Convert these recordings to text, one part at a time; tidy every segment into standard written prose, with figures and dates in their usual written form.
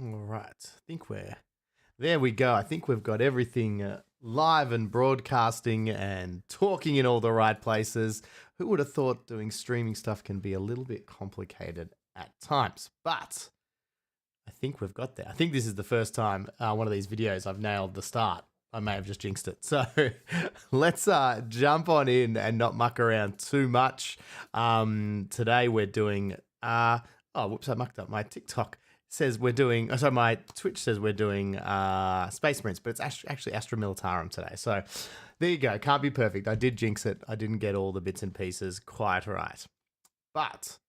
All right. There we go. I think we've got everything live and broadcasting and talking in all the right places. Who would have thought doing streaming stuff can be a little bit complicated at times? But I think we've got there. I think this is the first time one of these videos I've nailed the start. I may have just jinxed it. So let's jump on in and not muck around too much. Today we're doing... whoops, I mucked up my TikTok. Says we're doing, so my Twitch says we're doing Space Marines, but it's actually Astra Militarum today. So there you go. Can't be perfect. I did jinx it. I didn't get all the bits and pieces quite right. But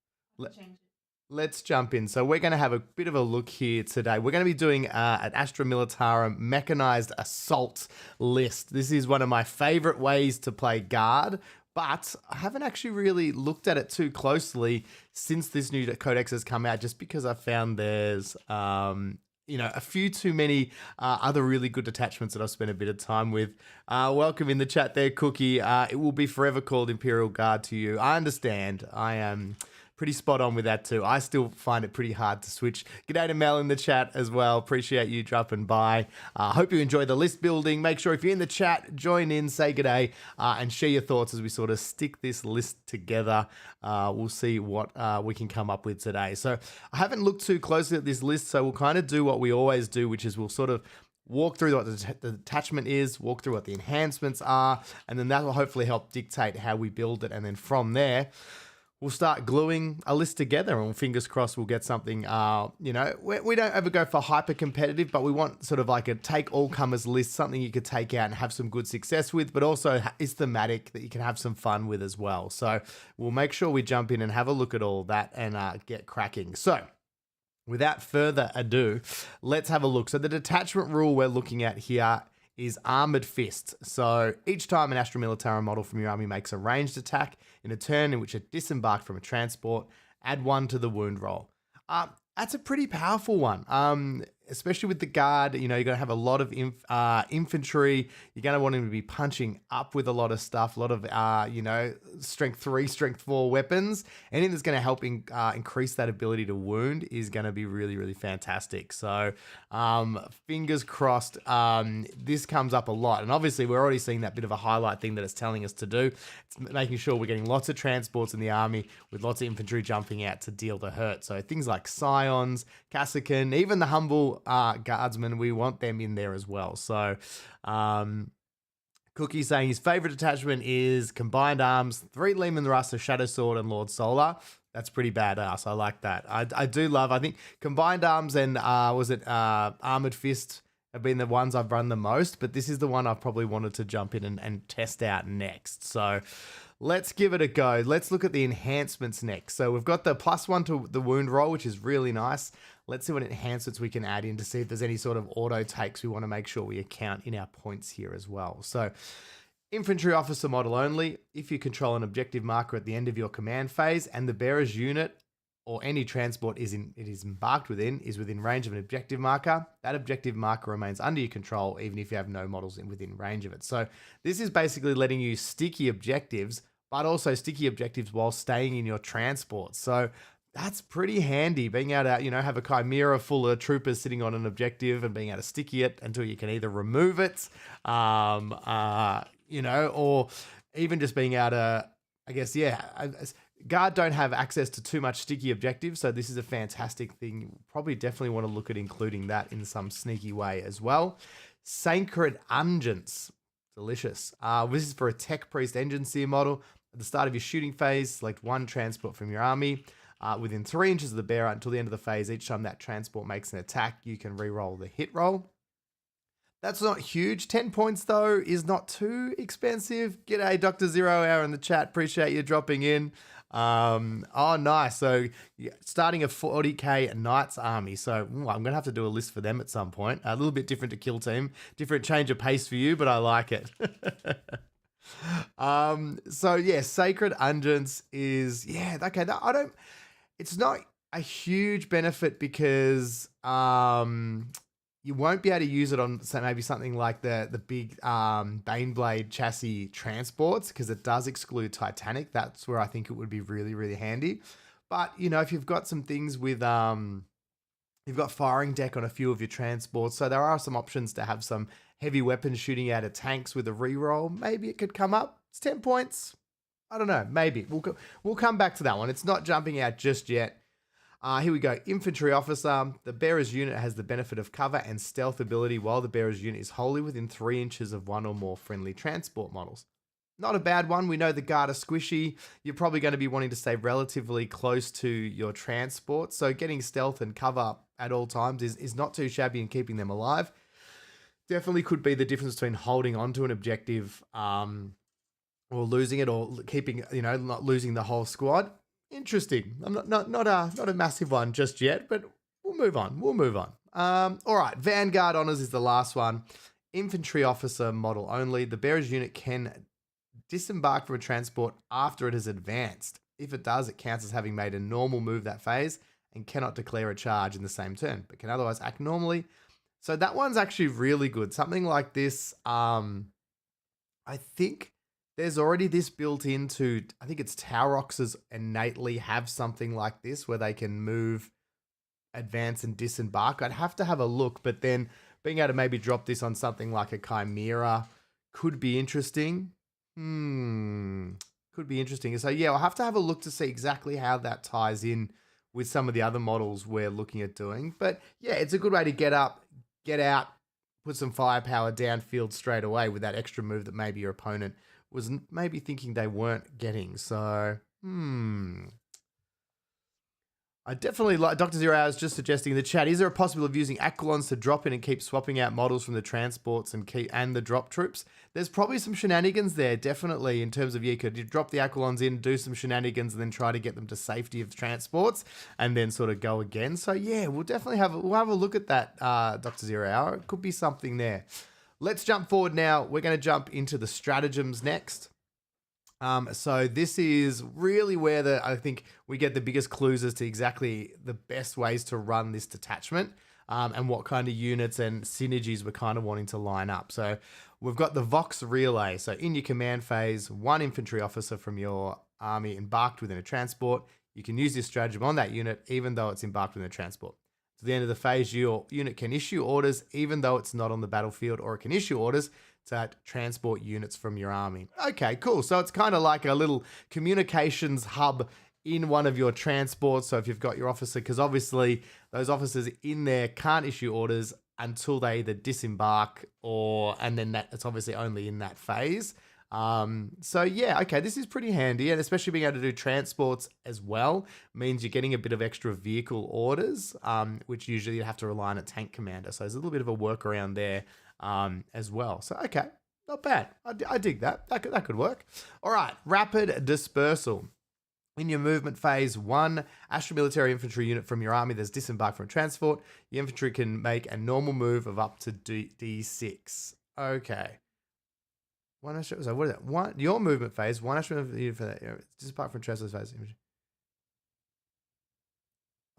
let's jump in. So we're going to have a bit of a look here today. We're going to be doing an Astra Militarum Mechanized Assault list. This is one of my favorite ways to play Guard, but I haven't actually really looked at it too closely since this new codex has come out, just because I found there's, a few too many other really good detachments that I've spent a bit of time with. Welcome in the chat there, Cookie. It will be forever called Imperial Guard to you. I understand. I am pretty spot on with that too. I still find it pretty hard to switch. G'day to Mel in the chat as well. Appreciate you dropping by. Hope you enjoy the list building. Make sure if you're in the chat, join in, say g'day, and share your thoughts as we sort of stick this list together. We'll see what we can come up with today. So I haven't looked too closely at this list, so we'll kind of do what we always do, which is we'll sort of walk through what the detachment is, walk through what the enhancements are, and then that will hopefully help dictate how we build it. And then from there, we'll start gluing a list together, and fingers crossed we'll get something, we don't ever go for hyper competitive, but we want sort of like a take all comers list, something you could take out and have some good success with, but also is thematic that you can have some fun with as well. So we'll make sure we jump in and have a look at all that and get cracking. So without further ado, let's have a look. So the detachment rule we're looking at here is Armored Fist. So each time an Astra Militarum model from your army makes a ranged attack in a turn in which it disembarked from a transport, add 1 to the wound roll. That's a pretty powerful one, especially with the Guard. You're going to have a lot of infantry. You're going to want him to be punching up with a lot of stuff, a lot of, strength 3, strength 4 weapons. Anything that's going to help increase that ability to wound is going to be really, really fantastic. So fingers crossed this comes up a lot. And obviously we're already seeing that bit of a highlight thing that it's telling us to do. It's making sure we're getting lots of transports in the army with lots of infantry jumping out to deal the hurt. So things like Scions, Cassican, even the humble guardsmen, we want them in there as well. So Cookie saying his favorite detachment is Combined Arms, 3 Lehman Russ, a Shadow Sword, and Lord Solar. That's pretty badass. I like that. I do love, I think Combined Arms and Armored Fist have been the ones I've run the most, but this is the one I've probably wanted to jump in and test out next. So let's give it a go. Let's look at the enhancements next. So we've got the +1 to the wound roll, which is really nice. Let's see what enhancements we can add in to see if there's any sort of auto takes we want to make sure we account in our points here as well. So infantry officer model only. If you control an objective marker at the end of your command phase and the bearer's unit or any transport it is embarked within is within range of an objective marker, that objective marker remains under your control even if you have no models within range of it. So this is basically letting you sticky objectives, but also sticky objectives while staying in your transport. So that's pretty handy, being able to, have a chimera full of troopers sitting on an objective and being able to sticky it until you can either remove it, or even just being able to, Guard don't have access to too much sticky objectives, so this is a fantastic thing. You probably definitely want to look at including that in some sneaky way as well. Sacred Unguents. Delicious. This is for a Tech Priest Engine Seer model. At the start of your shooting phase, select 1 transport from your army within 3 inches of the bearer until the end of the phase. Each time that transport makes an attack, you can re-roll the hit roll. That's not huge. 10 points, though, is not too expensive. G'day, Dr. Zero Hour in the chat. Appreciate you dropping in. Nice. So starting a 40k Knights army. So I'm going to have to do a list for them at some point. A little bit different to Kill Team. Different change of pace for you, but I like it. Sacred Unguents is, okay. It's not a huge benefit because you won't be able to use it on maybe something like the big Baneblade chassis transports because it does exclude Titanic. That's where I think it would be really, really handy. But, if you've got some things with You've got firing deck on a few of your transports, so there are some options to have some heavy weapons shooting out of tanks with a reroll. Maybe it could come up. It's 10 points. I don't know. Maybe. We'll come back to that one. It's not jumping out just yet. Here we go. Infantry officer. The bearer's unit has the benefit of cover and stealth ability while the bearer's unit is wholly within 3 inches of one or more friendly transport models. Not a bad one. We know the guard are squishy. You're probably going to be wanting to stay relatively close to your transport. So getting stealth and cover at all times is not too shabby in keeping them alive. Definitely could be the difference between holding on to an objective or losing it, or keeping, not losing the whole squad. Interesting. I'm not a massive one just yet, but we'll move on. All right. Vanguard honors is the last one. Infantry officer model only. The bearer's unit can disembark from a transport after it has advanced. If it does, it counts as having made a normal move that phase and cannot declare a charge in the same turn, but can otherwise act normally. So that one's actually really good. Something like this, I think there's already this built into, I think it's Tauroxes innately have something like this where they can move, advance, and disembark. I'd have to have a look, but then being able to maybe drop this on something like a Chimera could be interesting. Could be interesting. So yeah, I'll have to have a look to see exactly how that ties in with some of the other models we're looking at doing. But yeah, it's a good way to get up, get out, put some firepower downfield straight away with that extra move that maybe your opponent was maybe thinking they weren't getting. So, I definitely like Dr. Zero Hours just suggesting in the chat, is there a possibility of using Aquilons to drop in and keep swapping out models from the transports and the drop troops? There's probably some shenanigans there, definitely, in terms of you could drop the Aquilons in, do some shenanigans, and then try to get them to safety of transports, and then sort of go again. So yeah, we'll definitely have a look at that, Dr. Zero Hour. It could be something there. Let's jump forward now. We're going to jump into the stratagems next. So this is really where I think we get the biggest clues as to exactly the best ways to run this detachment, and what kind of units and synergies we're kind of wanting to line up. So we've got the Vox Relay. So in your command phase, 1 infantry officer from your army embarked within a transport. You can use this stratagem on that unit, even though it's embarked within a transport. To the end of the phase, your unit can issue orders, even though it's not on the battlefield, or it can issue orders to transport units from your army. Okay, cool. So it's kind of like a little communications hub in one of your transports. So if you've got your officer, because obviously those officers in there can't issue orders until they either disembark and then it's obviously only in that phase. So yeah, okay, this is pretty handy, and especially being able to do transports as well means you're getting a bit of extra vehicle orders, which usually you have to rely on a tank commander. So there's a little bit of a workaround there as well. So okay, not bad. I dig that. That could work. All right, rapid dispersal. In your movement phase, 1 Astra Military Infantry unit from your army that's disembarked from a transport, your infantry can make a normal move of up to D6. Okay. One Astra, so what is that? Your movement phase, 1 Astra unit for that. Disembarked from transport phase.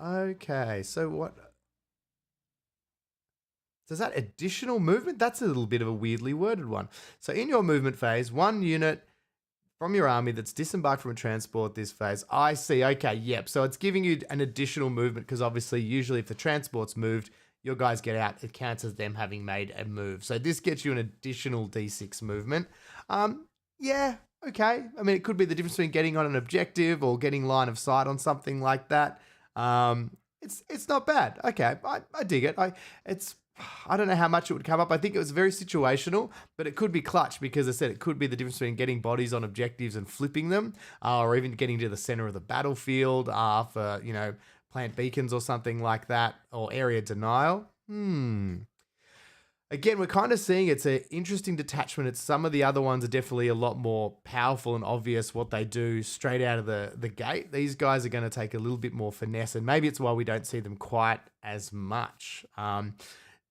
Okay, so what? So is that additional movement? That's a little bit of a weirdly worded one. So in your movement phase, 1 unit from your army that's disembarked from a transport this phase. I see. Okay, yep. So it's giving you an additional movement because obviously usually if the transport's moved, your guys get out, it counts as them having made a move. So this gets you an additional D6 movement. Yeah, okay. I mean, it could be the difference between getting on an objective or getting line of sight on something like that. It's not bad. Okay, I dig it. I don't know how much it would come up. I think it was very situational, but it could be clutch because, as I said, it could be the difference between getting bodies on objectives and flipping them, or even getting to the center of the battlefield for, plant beacons or something like that, or area denial. Again, we're kind of seeing it's an interesting detachment. Some of the other ones are definitely a lot more powerful and obvious what they do straight out of the gate. These guys are going to take a little bit more finesse, and maybe it's why we don't see them quite as much.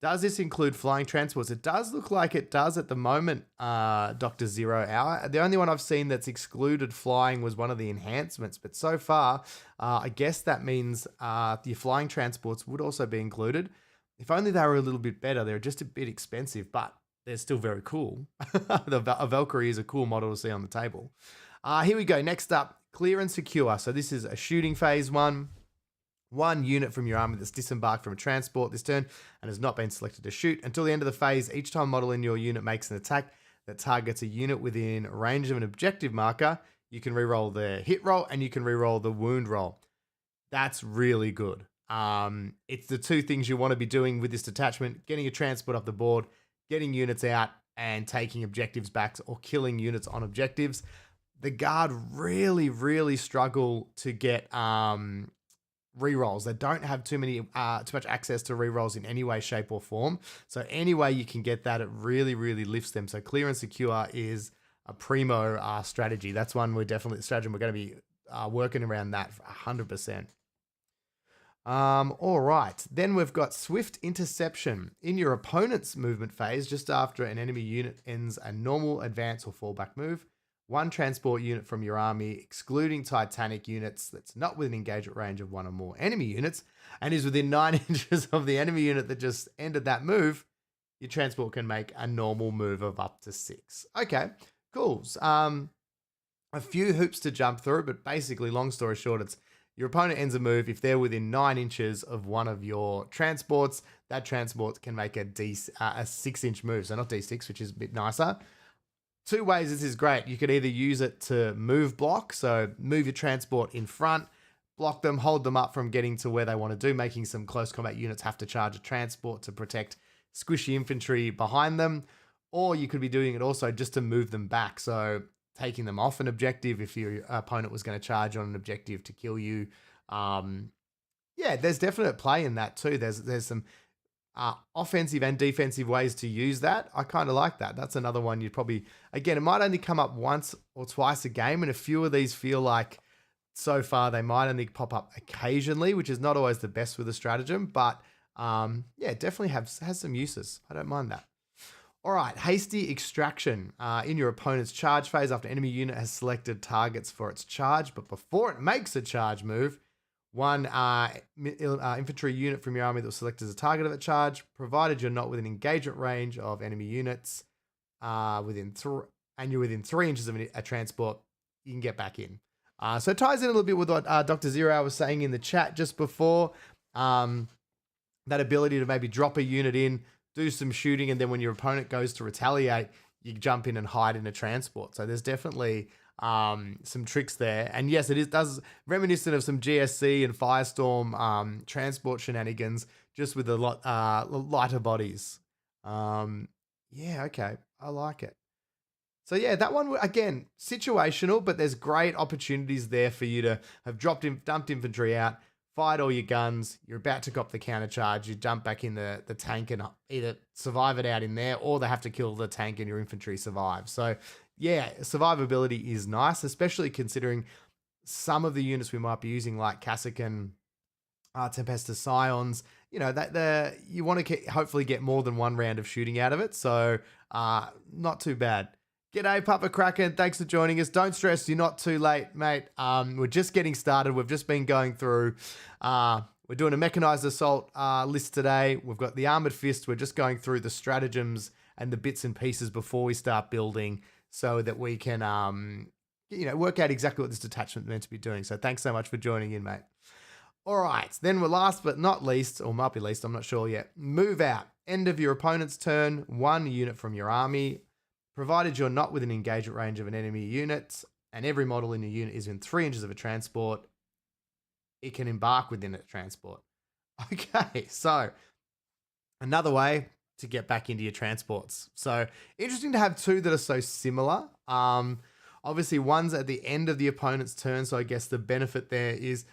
Does this include flying transports? It does look like it does at the moment, Dr. Zero Hour. The only one I've seen that's excluded flying was one of the enhancements, but so far, I guess that means the flying transports would also be included. If only they were a little bit better. They're just a bit expensive, but they're still very cool. A Valkyrie is a cool model to see on the table. Here we go. Next up, clear and secure. So this is a shooting phase 1. One unit from your army that's disembarked from a transport this turn and has not been selected to shoot. Until the end of the phase, each time a model in your unit makes an attack that targets a unit within range of an objective marker, you can reroll the hit roll and you can reroll the wound roll. That's really good. It's the two things you want to be doing with this detachment: getting a transport off the board, getting units out, and taking objectives back or killing units on objectives. The guard really, really struggle to get rerolls. They don't have too much access to rerolls in any way, shape, or form. So any way you can get that, it really, really lifts them. So clear and secure is a primo strategy. That's one we're definitely stratagem. We're going to be working around that 100%. All right. Then we've got swift interception. In your opponent's movement phase, just after an enemy unit ends a normal advance or fallback move, one transport unit from your army, excluding Titanic units, that's not within engagement range of one or more enemy units, and is within 9 inches of the enemy unit that just ended that move, your transport can make a normal move of up to 6. Okay, cool. A few hoops to jump through, but basically, long story short, it's your opponent ends a move. If they're within 9 inches of one of your transports, that transport can make a 6-inch move. So not D6, which is a bit nicer. Two ways this is great. You could either use it to move block, so move your transport in front, block them, hold them up from getting to where they want to do, making some close combat units have to charge a transport to protect squishy infantry behind them. Or you could be doing it also just to move them back, so taking them off an objective if your opponent was going to charge on an objective to kill you. Yeah, there's definite play in that too. There's some offensive and defensive ways to use that. I kind of like that. That's another one you'd probably, again, it might only come up once or twice a game, and a few of these feel like so far they might only pop up occasionally, which is not always the best with a stratagem, but yeah, definitely has some uses. I don't mind that. All right, hasty extraction. In your opponent's charge phase, after enemy unit has selected targets for its charge, but before it makes a charge move, one infantry unit from your army that was selected as a target of that charge, provided you're not within engagement range of enemy units, and you're within 3 inches of a transport, you can get back in. So it ties in a little bit with what Dr. Zero was saying in the chat just before. That ability to maybe drop a unit in, do some shooting, and then when your opponent goes to retaliate, you jump in and hide in a transport. So there's definitely some tricks there. And yes, it does reminiscent of some GSC and Firestorm transport shenanigans, just with the lighter bodies. Yeah, okay. I like it. So yeah, that one, again, situational, but there's great opportunities there for you to have dumped infantry out, fired all your guns, you're about to cop the counter charge, you jump back in the tank and either survive it out in there, or they have to kill the tank and your infantry survive. So yeah, survivability is nice, especially considering some of the units we might be using, like Kassakan, Tempestus Scions, you know, that you want to hopefully get more than one round of shooting out of it. So not too bad. G'day, Papa Kraken. Thanks for joining us. Don't stress, you're not too late, mate. We're just getting started. We've just been going through. We're doing a Mechanized Assault list today. We've got the Armored Fist. We're just going through the stratagems and the bits and pieces before we start building, so that we can, work out exactly what this detachment meant to be doing. So thanks so much for joining in, mate. All right, then we're last but not least, or might be least, I'm not sure yet. Move out. End of your opponent's turn, one unit from your army, provided you're not within engagement range of an enemy unit, and every model in your unit is in 3 inches of a transport, it can embark within a transport. Okay, so another way to get back into your transports. So interesting to have two that are so similar. Obviously, one's at the end of the opponent's turn, so I guess the benefit there is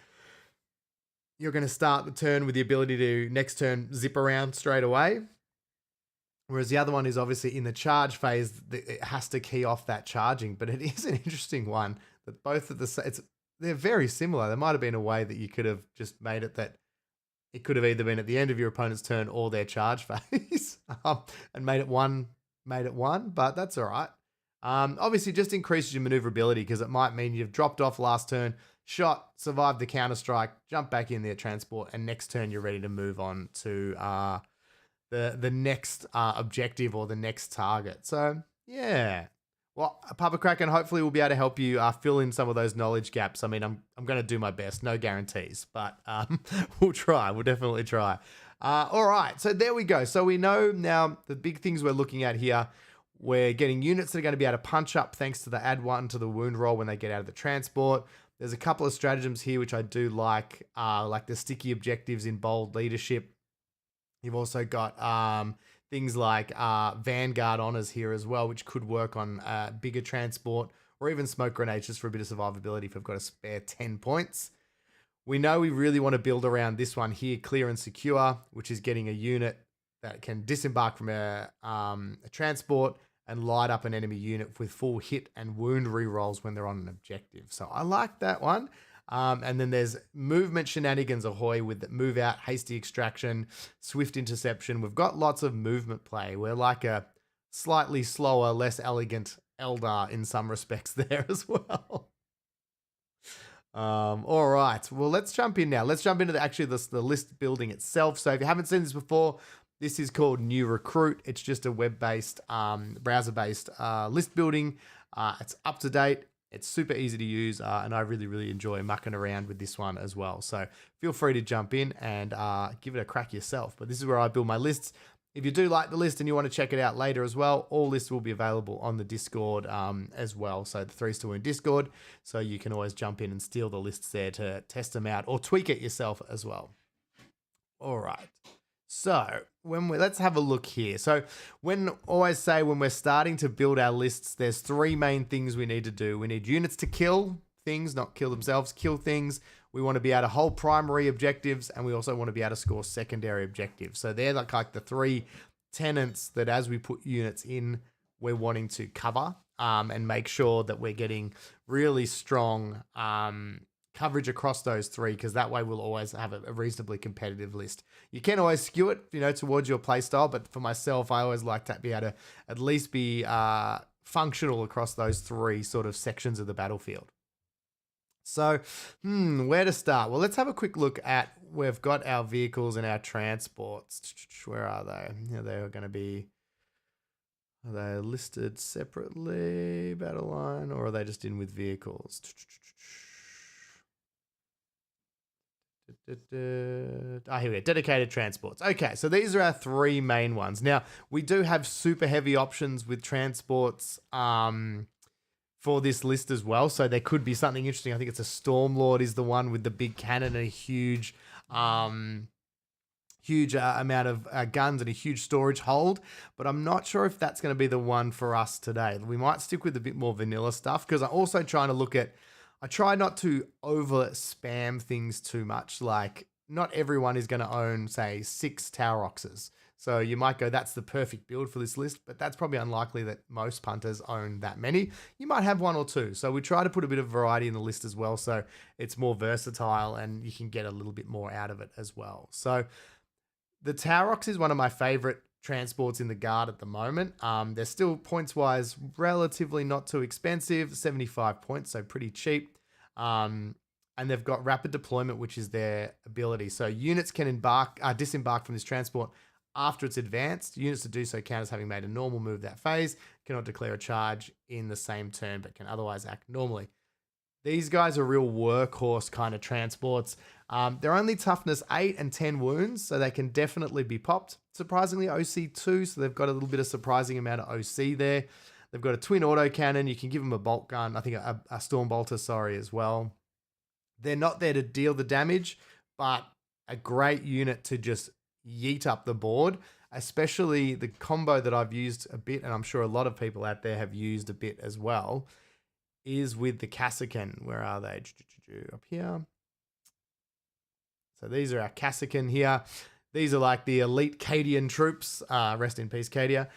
you're going to start the turn with the ability to next turn zip around straight away. Whereas the other one is obviously in the charge phase, it has to key off that charging. But it is an interesting one that both of they're very similar. There might have been a way that you could have just made it that it could have either been at the end of your opponent's turn or their charge phase, and made it one. But that's all right. Obviously, just increases your maneuverability, because it might mean you've dropped off last turn, shot, survived the counter strike, jump back in their transport, and next turn you're ready to move on to the next objective or the next target. So yeah, Well, Papa Kraken, hopefully we'll be able to help you fill in some of those knowledge gaps. I mean, I'm going to do my best. No guarantees, but we'll try. We'll definitely try. All right, so there we go. So we know now the big things we're looking at here. We're getting units that are going to be able to punch up thanks to the add 1 to the wound roll when they get out of the transport. There's a couple of stratagems here which I do like the sticky objectives in bold leadership. You've also got things like Vanguard honors here as well, which could work on bigger transport or even smoke grenades just for a bit of survivability if we've got a spare 10 points. We know we really want to build around this one here, Clear and Secure, which is getting a unit that can disembark from a transport and light up an enemy unit with full hit and wound rerolls when they're on an objective. So I like that one. And then there's movement shenanigans ahoy with the move out, hasty extraction, swift interception. We've got lots of movement play. We're like a slightly slower, less elegant Eldar in some respects there as well. All right. Well, let's jump in now. Let's jump into the list building itself. So if you haven't seen this before, this is called New Recruit. It's just a web-based, browser-based list building. It's up to date. It's super easy to use, and I really, really enjoy mucking around with this one as well. So feel free to jump in and give it a crack yourself. But this is where I build my lists. If you do like the list and you want to check it out later as well, all lists will be available on the Discord as well. So the 3 still in Discord, so you can always jump in and steal the lists there to test them out or tweak it yourself as well. All right. So let's have a look here. So when we're starting to build our lists, there's 3 main things we need to do. We need units to kill things, not kill themselves, kill things. We want to be able to hold primary objectives, and we also want to be able to score secondary objectives. So they're like the 3 tenets that as we put units in, we're wanting to cover and make sure that we're getting really strong coverage across those 3, because that way we'll always have a reasonably competitive list. You can always skew it, towards your playstyle, but for myself, I always like to be able to at least be functional across those 3 sort of sections of the battlefield. So, where to start? Well, let's have a quick look at, we've got our vehicles and our transports. Where are they? They're going to be, are they listed separately, battle line, or are they just in with vehicles? Here we go. Dedicated transports. Okay, so these are our 3 main ones. Now, we do have super heavy options with transports for this list as well. So there could be something interesting. I think it's a Stormlord is the one with the big cannon and a huge amount of guns and a huge storage hold. But I'm not sure if that's going to be the one for us today. We might stick with a bit more vanilla stuff, because I'm also trying to look at, I try not to over spam things too much. Like, not everyone is going to own, say, 6 Tower Oxes. So you might go, that's the perfect build for this list, but that's probably unlikely that most punters own that many. You might have 1 or 2. So we try to put a bit of variety in the list as well, so it's more versatile and you can get a little bit more out of it as well. So the Tower Ox is one of my favorite transports in the Guard at the moment. They're still points-wise relatively not too expensive, 75 points, so pretty cheap. And they've got rapid deployment, which is their ability. So units can disembark from this transport after it's advanced. Units to do so count as having made a normal move that phase, cannot declare a charge in the same turn, but can otherwise act normally. These guys are real workhorse kind of transports. They're only toughness 8 and 10 wounds, so they can definitely be popped. Surprisingly, OC 2, so they've got a little bit of surprising amount of OC there. They've got a twin autocannon. You can give them a bolt gun, I think a storm bolter, as well. They're not there to deal the damage, but a great unit to just yeet up the board, especially the combo that I've used a bit, and I'm sure a lot of people out there have used a bit as well, is with the Kassakan. Where are they? Up here. So these are our Kassakan here. These are like the elite Cadian troops. Rest in peace, Cadia.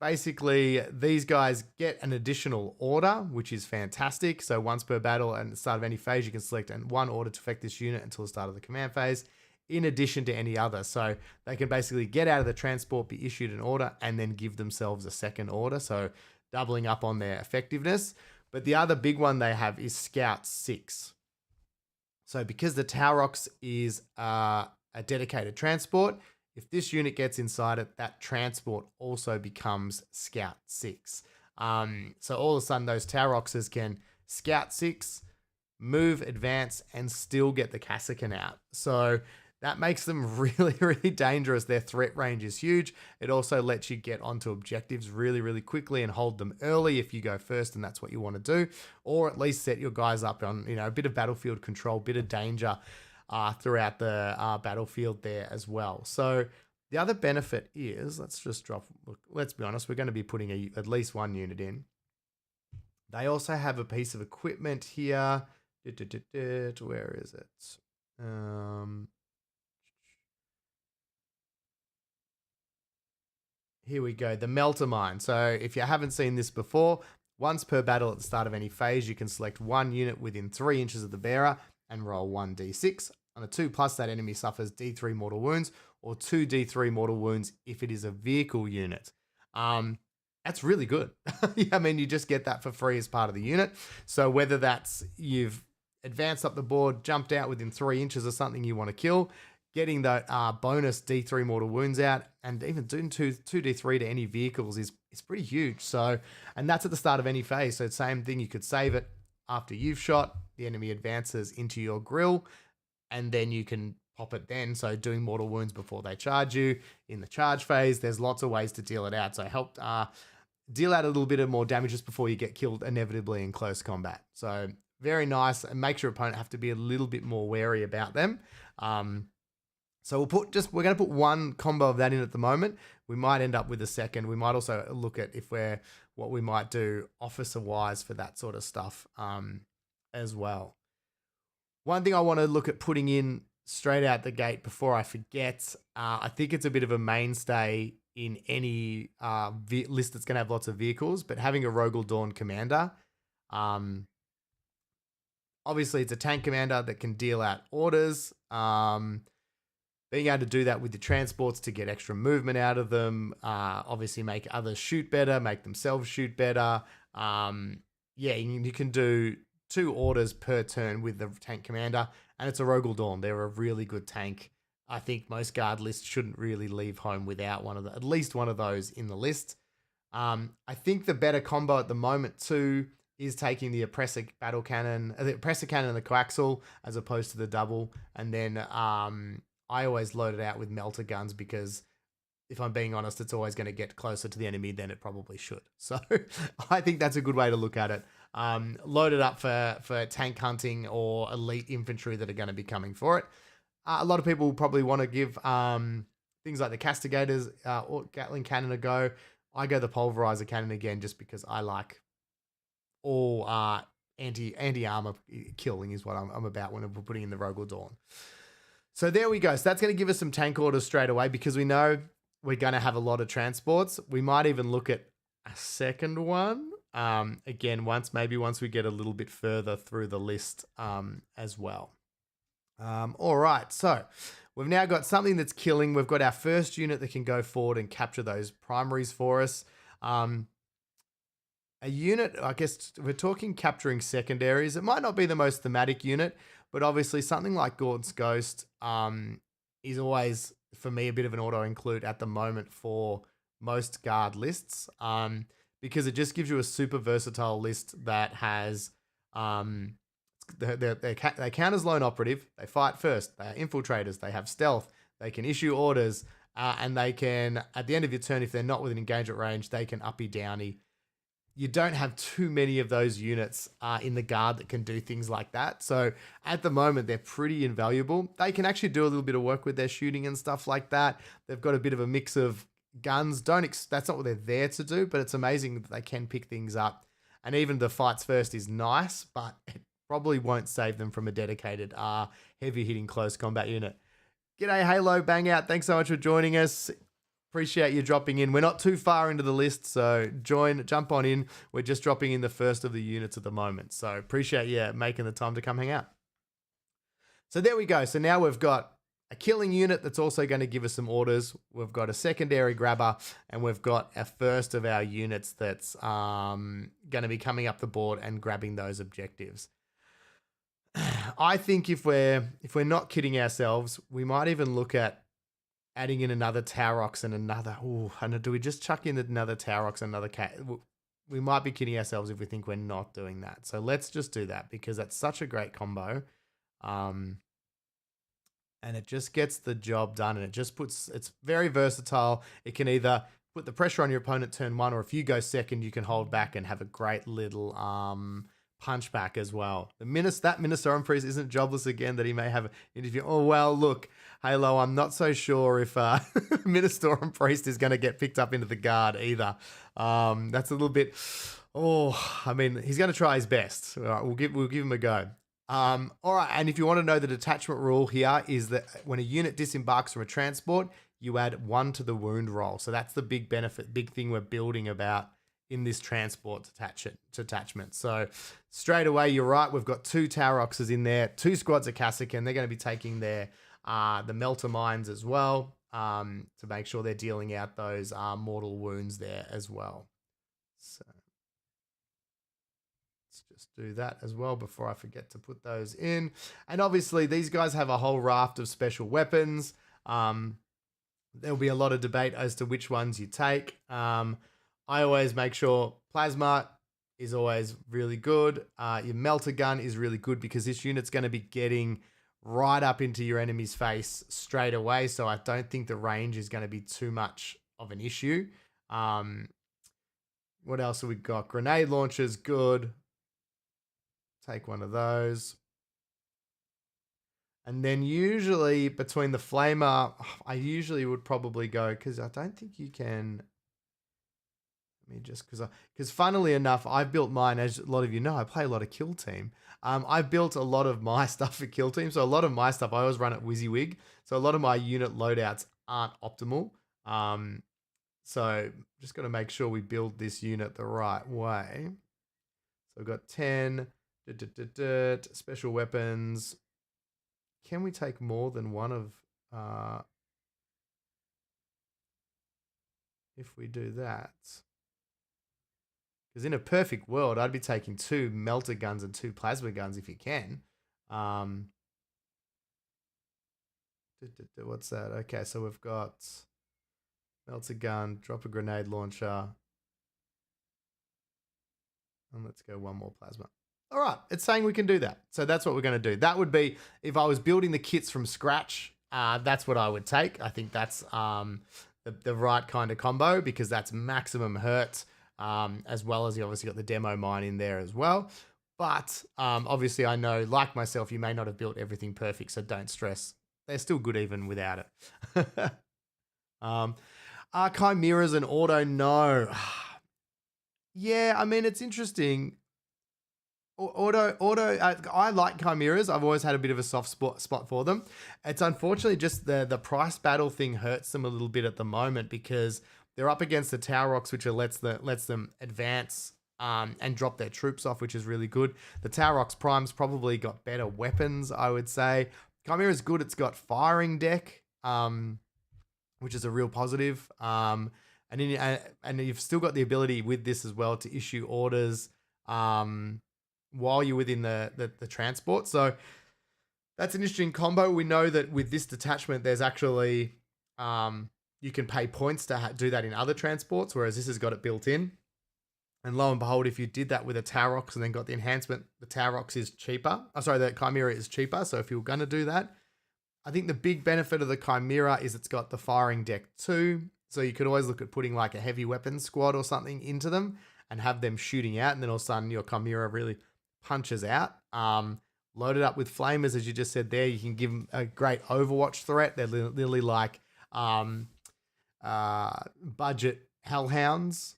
Basically, these guys get an additional order, which is fantastic. So once per battle and at the start of any phase, you can select 1 order to affect this unit until the start of the command phase, in addition to any other. So they can basically get out of the transport, be issued an order, and then give themselves a second order. So doubling up on their effectiveness. But the other big one they have is Scout 6. So because the Tower Ox is a dedicated transport, if this unit gets inside it, that transport also becomes Scout 6. So all of a sudden, those Tauroxes can scout 6, move, advance, and still get the Kassakin out. So that makes them really, really dangerous. Their threat range is huge. It also lets you get onto objectives really, really quickly and hold them early if you go first and that's what you want to do, or at least set your guys up on, a bit of battlefield control, bit of danger throughout the battlefield there as well. So the other benefit is, let's be honest, we're going to be putting at least one unit in. They also have a piece of equipment here. Where is it? Here we go, the Melter Mine. So if you haven't seen this before, once per battle at the start of any phase, you can select one unit within 3 inches of the bearer and roll 1d6. On a 2+, that enemy suffers d3 mortal wounds or 2d3 mortal wounds if it is a vehicle unit. That's really good. I mean, you just get that for free as part of the unit. So whether that's you've advanced up the board, jumped out within 3 inches of something you want to kill, getting that bonus D3 mortal wounds out, and even doing 2d3 to any vehicles is pretty huge. So, and that's at the start of any phase. So same thing, you could save it after you've shot, the enemy advances into your grill, and then you can pop it then. So doing mortal wounds before they charge you in the charge phase. There's lots of ways to deal it out. So help deal out a little bit of more damage just before you get killed inevitably in close combat. So very nice, and makes your opponent have to be a little bit more wary about them. So we're going to put one combo of that in at the moment. We might end up with a second. We might also look at what we might do officer wise for that sort of stuff as well. One thing I want to look at putting in straight out the gate before I forget, I think it's a bit of a mainstay in any list that's going to have lots of vehicles, but having a Rogel Dawn commander, obviously it's a tank commander that can deal out orders. Being able to do that with the transports to get extra movement out of them, obviously make others shoot better, make themselves shoot better. You can do 2 orders per turn with the tank commander, and it's a Rogel Dawn. They're a really good tank. I think most guard lists shouldn't really leave home without at least one of those in the list. I think the better combo at the moment too is taking the oppressor battle cannon, the oppressor cannon and the coaxial as opposed to the double, and then I always load it out with melter guns because if I'm being honest, it's always going to get closer to the enemy than it probably should. So I think that's a good way to look at it. Load it up for tank hunting or elite infantry that are going to be coming for it. A lot of people will probably want to give things like the castigators or Gatling cannon a go. I go the pulverizer cannon again just because I like all anti-armor killing is what I'm about when we're putting in the Rogel Dawn. So there we go. So that's going to give us some tank orders straight away because we know we're going to have a lot of transports. We might even look at a second one. Again, once we get a little bit further through the list as well. All right. So we've now got something that's killing. We've got our first unit that can go forward and capture those primaries for us. A unit, I guess we're talking capturing secondaries. It might not be the most thematic unit, but obviously something like Gaunt's Ghost is always, for me, a bit of an auto-include at the moment for most guard lists because it just gives you a super versatile list that has... they count as lone operative, they fight first, they are infiltrators, they have stealth, they can issue orders, and they can, at the end of your turn, if they're not within engagement range, they can uppy downy. You don't have too many of those units in the guard that can do things like that. So at the moment, they're pretty invaluable. They can actually do a little bit of work with their shooting and stuff like that. They've got a bit of a mix of guns. That's not what they're there to do, but it's amazing that they can pick things up. And even the fights first is nice, but it probably won't save them from a dedicated heavy hitting close combat unit. G'day Halo, bang out. Thanks so much for joining us. Appreciate you dropping in. We're not too far into the list, so jump on in. We're just dropping in the first of the units at the moment. So appreciate you making the time to come hang out. So there we go. So now we've got a killing unit that's also going to give us some orders. We've got a secondary grabber, and we've got a first of our units that's going to be coming up the board and grabbing those objectives. I think if we're not kidding ourselves, we might even look at adding in another Taurox and another. And do we just chuck in another Taurox and another cat? we might be kidding ourselves if we think we're not doing that. So let's just do that because that's such a great combo. And it just gets the job done, and it's very versatile. It can either put the pressure on your opponent turn 1, or if you go second, you can hold back and have a great little punch back as well. That Ministorum Priest isn't jobless again, that he may have an interview. Oh, well, look, Halo, I'm not so sure if Ministorum Priest is going to get picked up into the guard either. That's a little bit, I mean, he's going to try his best. All right, we'll give him a go. All right, and if you want to know the detachment rule here is that when a unit disembarks from a transport, you add 1 to the wound roll. So that's the big benefit, big thing we're building about in this transport detachment. So straight away, you're right. We've got 2 Tauroxes in there, 2 squads of Kassakin. They're going to be taking their the melter mines as well to make sure they're dealing out those mortal wounds there as well. So let's just do that as well before I forget to put those in. And obviously, these guys have a whole raft of special weapons. There'll be a lot of debate as to which ones you take. I always make sure plasma is always really good. Your melter gun is really good because this unit's going to be getting right up into your enemy's face straight away. So I don't think the range is going to be too much of an issue. What else have we got? Grenade launchers, good. Take one of those. And then usually between the flamer, I usually would probably go, because I don't think you can... Because funnily enough, I've built mine, as a lot of you know, I play a lot of Kill Team. I've built a lot of my stuff for Kill Team. So a lot of my stuff, I always run at WYSIWYG. So a lot of my unit loadouts aren't optimal. So just got to make sure we build this unit the right way. So I've got 10 special weapons. Can we take more than one of... if we do that... Because in a perfect world, I'd be taking 2 melter guns and 2 plasma guns if you can. What's that? Okay, so we've got melter gun, drop a grenade launcher. And let's go 1 more plasma. All right, it's saying we can do that. So that's what we're going to do. That would be, if I was building the kits from scratch, that's what I would take. I think that's the right kind of combo because that's maximum hurt. As well as you obviously got the demo mine in there as well. But obviously I know, like myself, you may not have built everything perfect, so don't stress. They're still good even without it. Are Chimeras an auto? No. Yeah, I mean, it's interesting. I like Chimeras. I've always had a bit of a soft spot for them. It's unfortunately just the price battle thing hurts them a little bit at the moment because they're up against the Taurox, which lets them advance and drop their troops off, which is really good. The Taurox Prime's probably got better weapons, I would say. Chimera's good. It's got firing deck, which is a real positive. And you've still got the ability with this as well to issue orders while you're within the transport. So that's an interesting combo. We know that with this detachment, there's actually... you can pay points to do that in other transports, whereas this has got it built in. And lo and behold, if you did that with a Taurox and then got the enhancement, the Taurox is cheaper. The Chimera is cheaper. So if you were going to do that, I think the big benefit of the Chimera is it's got the firing deck too. So you could always look at putting like a heavy weapons squad or something into them and have them shooting out. And then all of a sudden your Chimera really punches out. Loaded up with flamers, as you just said there, you can give them a great Overwatch threat. They're literally like... budget hellhounds,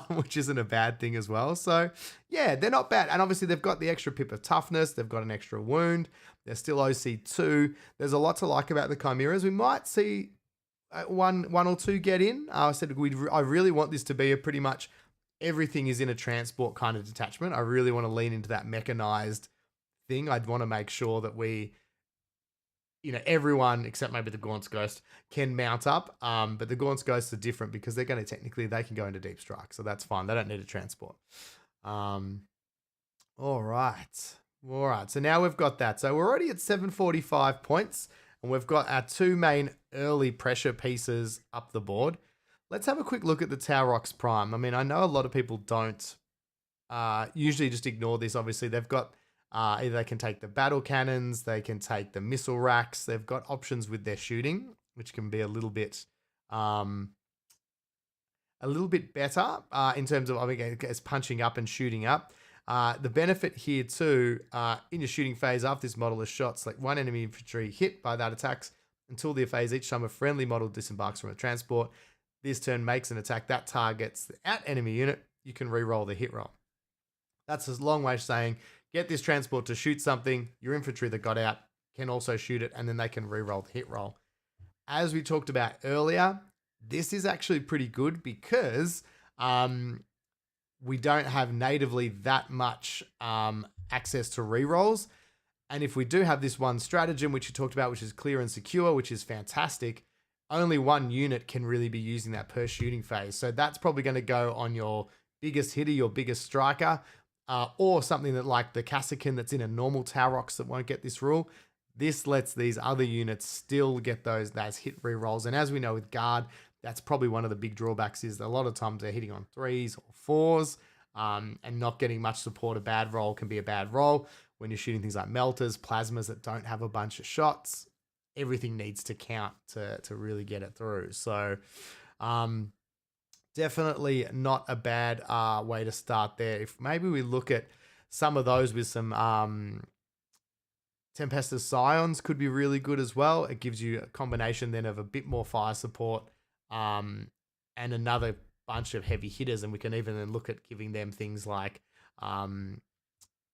which isn't a bad thing as well. So yeah, they're not bad. And obviously they've got the extra pip of toughness. They've got an extra wound. They're still OC2. There's a lot to like about the Chimeras. We might see one or two get in. I said I really want this to be a pretty much everything is in a transport kind of detachment. I really want to lean into that mechanized thing. I'd want to make sure that we... everyone except maybe the Gaunt's Ghost can mount up. But the Gaunt's Ghosts are different because they can go into deep strike. So that's fine. They don't need a transport. All right. So now we've got that. So we're already at 745 points and we've got our 2 main early pressure pieces up the board. let's have a quick look at the Taurox Prime. I mean, I know a lot of people don't usually just ignore this. Obviously, they've got either they can take the battle cannons, they can take the missile racks. They've got options with their shooting, which can be a little bit better in terms of, I mean, it's punching up and shooting up. The benefit here too, in your shooting phase after this model is shot, select one enemy infantry hit by that attacks until the phase. Each time a friendly model disembarks from a transport, this turn makes an attack that targets the at enemy unit, you can re-roll the hit roll. That's a long way of saying, get this transport to shoot something, your infantry that got out can also shoot it, and then they can re-roll the hit roll. As we talked about earlier, this is actually pretty good because we don't have natively that much access to rerolls. And if we do have this one stratagem, which you talked about, which is clear and secure, which is fantastic, only one unit can really be using that per shooting phase. So that's probably going to go on your biggest hitter, your biggest striker, or something that like the Kassakin that's in a normal Taurox that won't get this rule. This lets these other units still get those hit rerolls. And as we know with Guard, that's probably one of the big drawbacks is that a lot of times they're hitting on 3s or 4s and not getting much support. A bad roll can be a bad roll. When you're shooting things like melters, plasmas that don't have a bunch of shots, everything needs to count to really get it through. So definitely not a bad way to start there. If maybe we look at some of those with some Tempestus Scions could be really good as well. It gives you a combination then of a bit more fire support and another bunch of heavy hitters. And we can even then look at giving them things like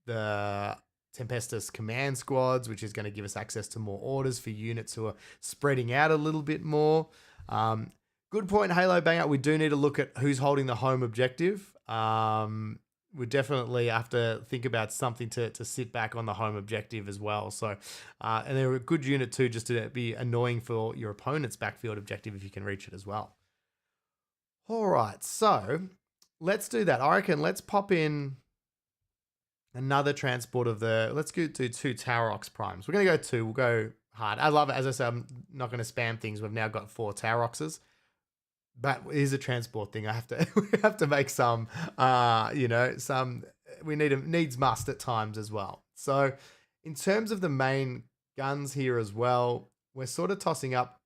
the Tempestus command squads, which is going to give us access to more orders for units who are spreading out a little bit more. Good point, Halo Banger. We do need to look at who's holding the home objective. We definitely have to think about something to sit back on the home objective as well. So, and they're a good unit too, just to be annoying for your opponent's backfield objective if you can reach it as well. All right, so let's do that. I reckon let's pop in another transport of let's go do 2 Taurox Primes. We're going to go 2. We'll go hard. I love it. As I said, I'm not going to spam things. We've now got 4 Tauroxes. But it is a transport thing. We have to make some, we needs must at times as well. So in terms of the main guns here as well, we're sort of tossing up.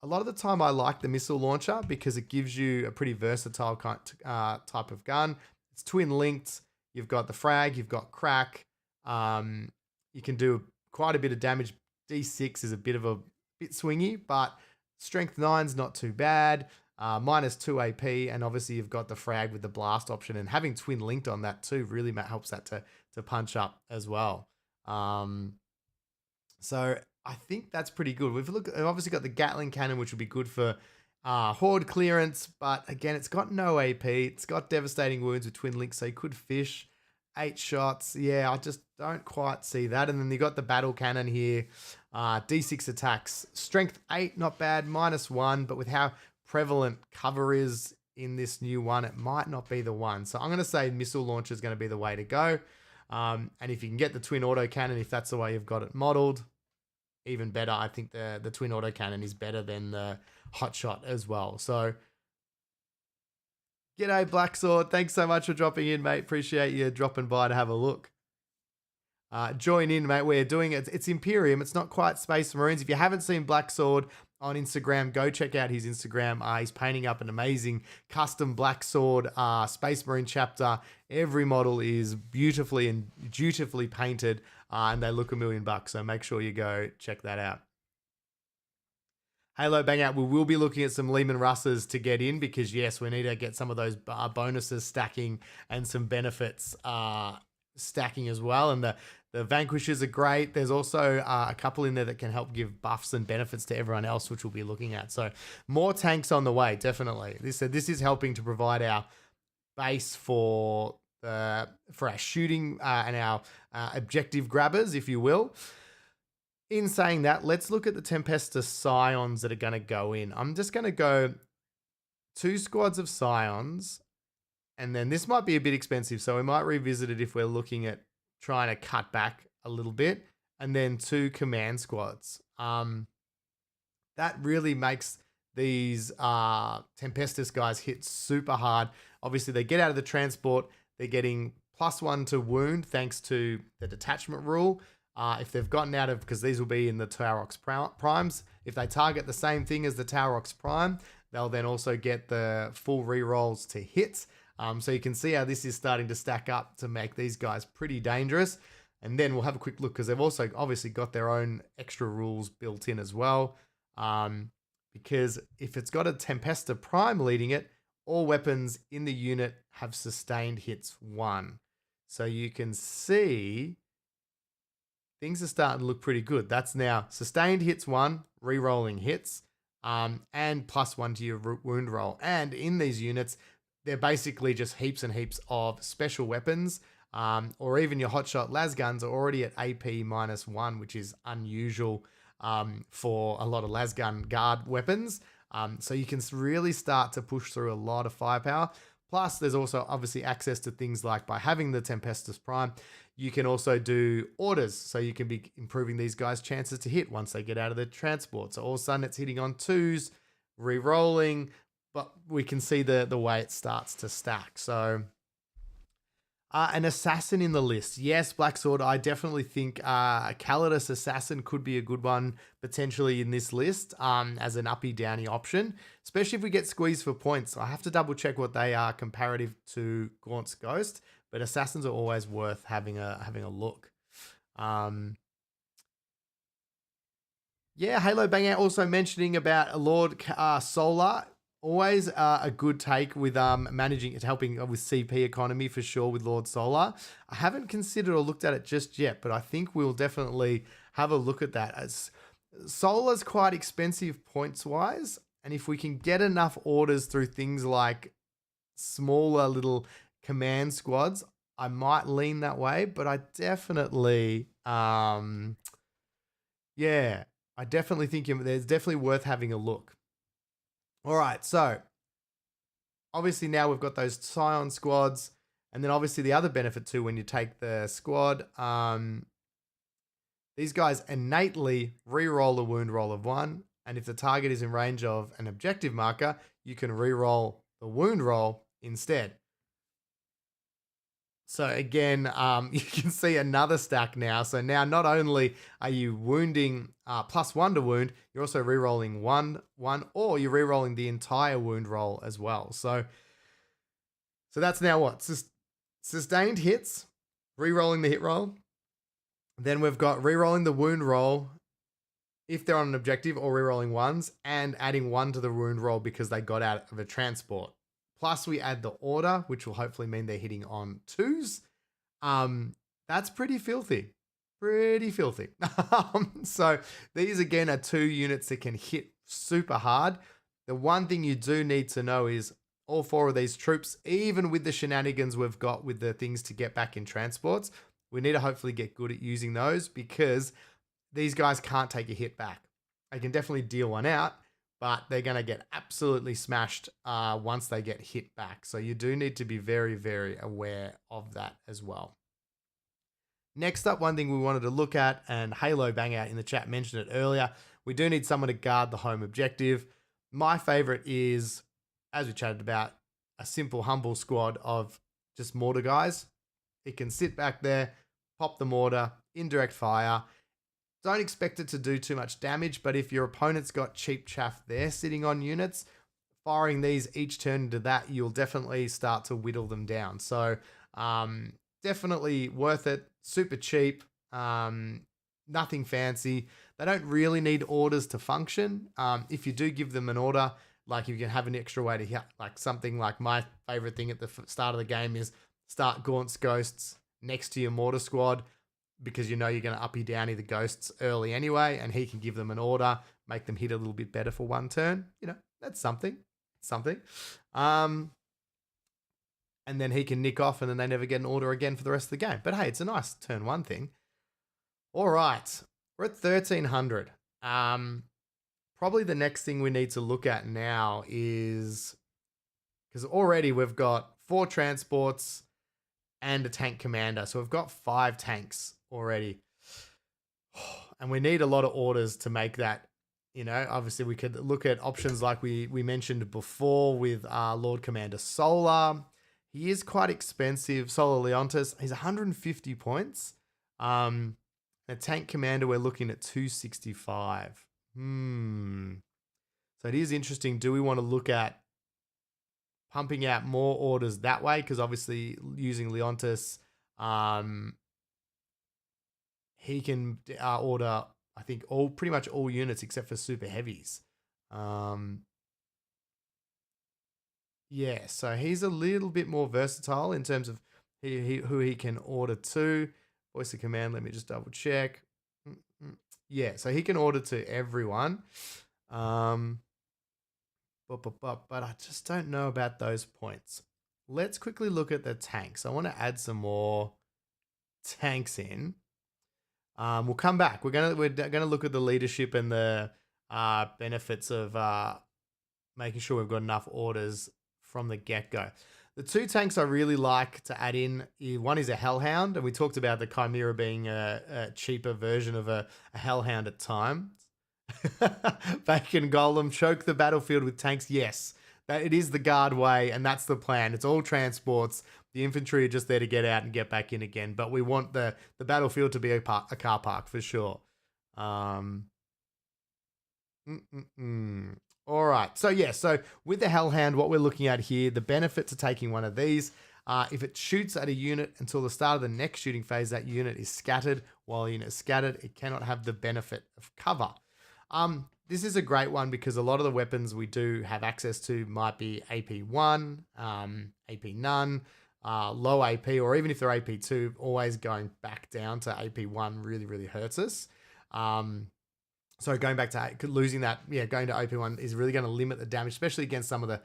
A lot of the time I like the missile launcher because it gives you a pretty versatile type of gun. It's twin linked. You've got the frag, you've got crack. You can do quite a bit of damage. D6 is a bit swingy, but strength 9's not too bad. -2 AP, and obviously you've got the frag with the blast option, and having twin linked on that too really helps that to punch up as well. So I think that's pretty good. We've obviously got the Gatling cannon, which would be good for horde clearance, but again, it's got no AP. It's got devastating wounds with twin links, so you could fish 8 shots. Yeah, I just don't quite see that. And then you got the battle cannon here, D6 attacks, strength 8, not bad, -1, but with how prevalent cover is in this new one, it might not be the one. So I'm going to say missile launcher is going to be the way to go. And if you can get the twin autocannon, if that's the way you've got it modeled, even better. I think the twin autocannon is better than the hot shot as well. So g'day Black Sword. Thanks so much for dropping in, mate. Appreciate you dropping by to have a look. Join in, mate. We're doing it. It's Imperium. It's not quite Space Marines. If you haven't seen Black Sword on Instagram, go check out his Instagram. He's painting up an amazing custom Black Sword Space Marine chapter. Every model is beautifully and dutifully painted, and they look $1 million. So make sure you go check that out. Halo Bang Out, we will be looking at some Lehman Russes to get in because, yes, we need to get some of those bonuses stacking and some benefits stacking as well. And the Vanquishers are great. There's also a couple in there that can help give buffs and benefits to everyone else, which we'll be looking at. So more tanks on the way, definitely. This is helping to provide our base for our shooting and our objective grabbers, if you will. In saying that, let's look at the Tempestus Scions that are going to go in. I'm just going to go 2 squads of Scions, and then this might be a bit expensive, so we might revisit it if we're looking at trying to cut back a little bit, and then 2 command squads. That really makes these Tempestus guys hit super hard. Obviously, they get out of the transport. They're getting +1 to wound thanks to the detachment rule. If they've gotten out of, because these will be in the Taurox primes, if they target the same thing as the Taurox prime, they'll then also get the full rerolls to hit. So you can see how this is starting to stack up to make these guys pretty dangerous. And then we'll have a quick look because they've also obviously got their own extra rules built in as well. Because if it's got a Tempesta Prime leading it, all weapons in the unit have sustained hits 1. So you can see things are starting to look pretty good. That's now sustained hits 1, re-rolling hits, and +1 to your wound roll. And in these units, they're basically just heaps and heaps of special weapons, or even your hotshot lasguns are already at AP -1, which is unusual for a lot of lasgun guard weapons. So you can really start to push through a lot of firepower. Plus, there's also obviously access to things like by having the Tempestus Prime, you can also do orders. So you can be improving these guys' chances to hit once they get out of the transport. So all of a sudden it's hitting on 2s, re-rolling, but we can see the way it starts to stack. So an assassin in the list. Yes, Black Sword. I definitely think a Calidus assassin could be a good one potentially in this list as an uppy-downy option, especially if we get squeezed for points. I have to double check what they are comparative to Gaunt's Ghost, but assassins are always worth having a look. Yeah, Halo Banger also mentioning about Lord Solar. Always a good take with helping with CP economy for sure with Lord Solar. I haven't considered or looked at it just yet, but I think we'll definitely have a look at that. As Solar's quite expensive points wise, and if we can get enough orders through things like smaller little command squads, I might lean that way. But I definitely, I definitely think there's definitely worth having a look. All right, so obviously now we've got those Scion squads, and then obviously the other benefit too when you take the squad, these guys innately re-roll a wound roll of 1, and if the target is in range of an objective marker, you can re-roll the wound roll instead. So again, you can see another stack now. So now not only are you wounding +1 to wound, you're also re-rolling 1, or you're re-rolling the entire wound roll as well. So that's now what? Sustained hits, re-rolling the hit roll. Then we've got re-rolling the wound roll if they're on an objective, or re-rolling 1s, and adding 1 to the wound roll because they got out of a transport. Plus we add the order, which will hopefully mean they're hitting on 2s. That's pretty filthy. Pretty filthy. So these again are 2 units that can hit super hard. The one thing you do need to know is all 4 of these troops, even with the shenanigans we've got with the things to get back in transports, we need to hopefully get good at using those because these guys can't take a hit back. They can definitely deal one out, but they're going to get absolutely smashed once they get hit back. So you do need to be very, very aware of that as well. Next up, one thing we wanted to look at, and Halo Bang Out in the chat mentioned it earlier, we do need someone to guard the home objective. My favorite is, as we chatted about, a simple, humble squad of just mortar guys. It can sit back there, pop the mortar, indirect fire. Don't expect it to do too much damage, but if your opponent's got cheap chaff there sitting on units, firing these each turn into that, you'll definitely start to whittle them down. So definitely worth it. Super cheap. Nothing fancy. They don't really need orders to function. If you do give them an order, like you can have an extra way to hit, like something like my favorite thing at the start of the game is start Gaunt's Ghosts next to your mortar squad, because you know you're going to uppy downy the ghosts early anyway, and he can give them an order, make them hit a little bit better for one turn. You know, that's something. And then he can nick off, and then they never get an order again for the rest of the game. But hey, it's a nice turn 1 thing. All right, we're at 1300. Probably the next thing we need to look at now is, because already we've got 4 transports and a tank commander. So we've got 5 tanks already. And we need a lot of orders to make that Obviously we could look at options like we mentioned before with Lord Commander Solar. He is quite expensive. Solar Leontis, he's 150 points. A tank commander, we're looking at 265. So it is interesting. Do we want to look at pumping out more orders that way? Because obviously using Leontis, he can order, I think, pretty much all units except for super heavies. Yeah, so he's a little bit more versatile in terms of who he can order to. Voice of command, let me just double check. Yeah, so he can order to everyone. But I just don't know about those points. Let's quickly look at the tanks. I want to add some more tanks in. We'll come back. We're gonna look at the leadership and the benefits of making sure we've got enough orders from the get-go. The two tanks I really like to add in, one is a Hellhound, and we talked about the Chimera being a cheaper version of a Hellhound at times. Bacon Golem, choke the battlefield with tanks. Yes, that it is the guard way, and that's the plan. It's all transports. The infantry are just there to get out and get back in again. But we want the battlefield to be a car park for sure. All right. So with the Hellhound, what we're looking at here, the benefit to taking one of these, if it shoots at a unit until the start of the next shooting phase, that unit is scattered. While a unit is scattered, it cannot have the benefit of cover. This is a great one because a lot of the weapons we do have access to might be AP1, AP none, low AP, or even if they're AP2, always going back down to AP1 really, really hurts us. So going back to losing that, going to AP1 is really going to limit the damage, especially against some of the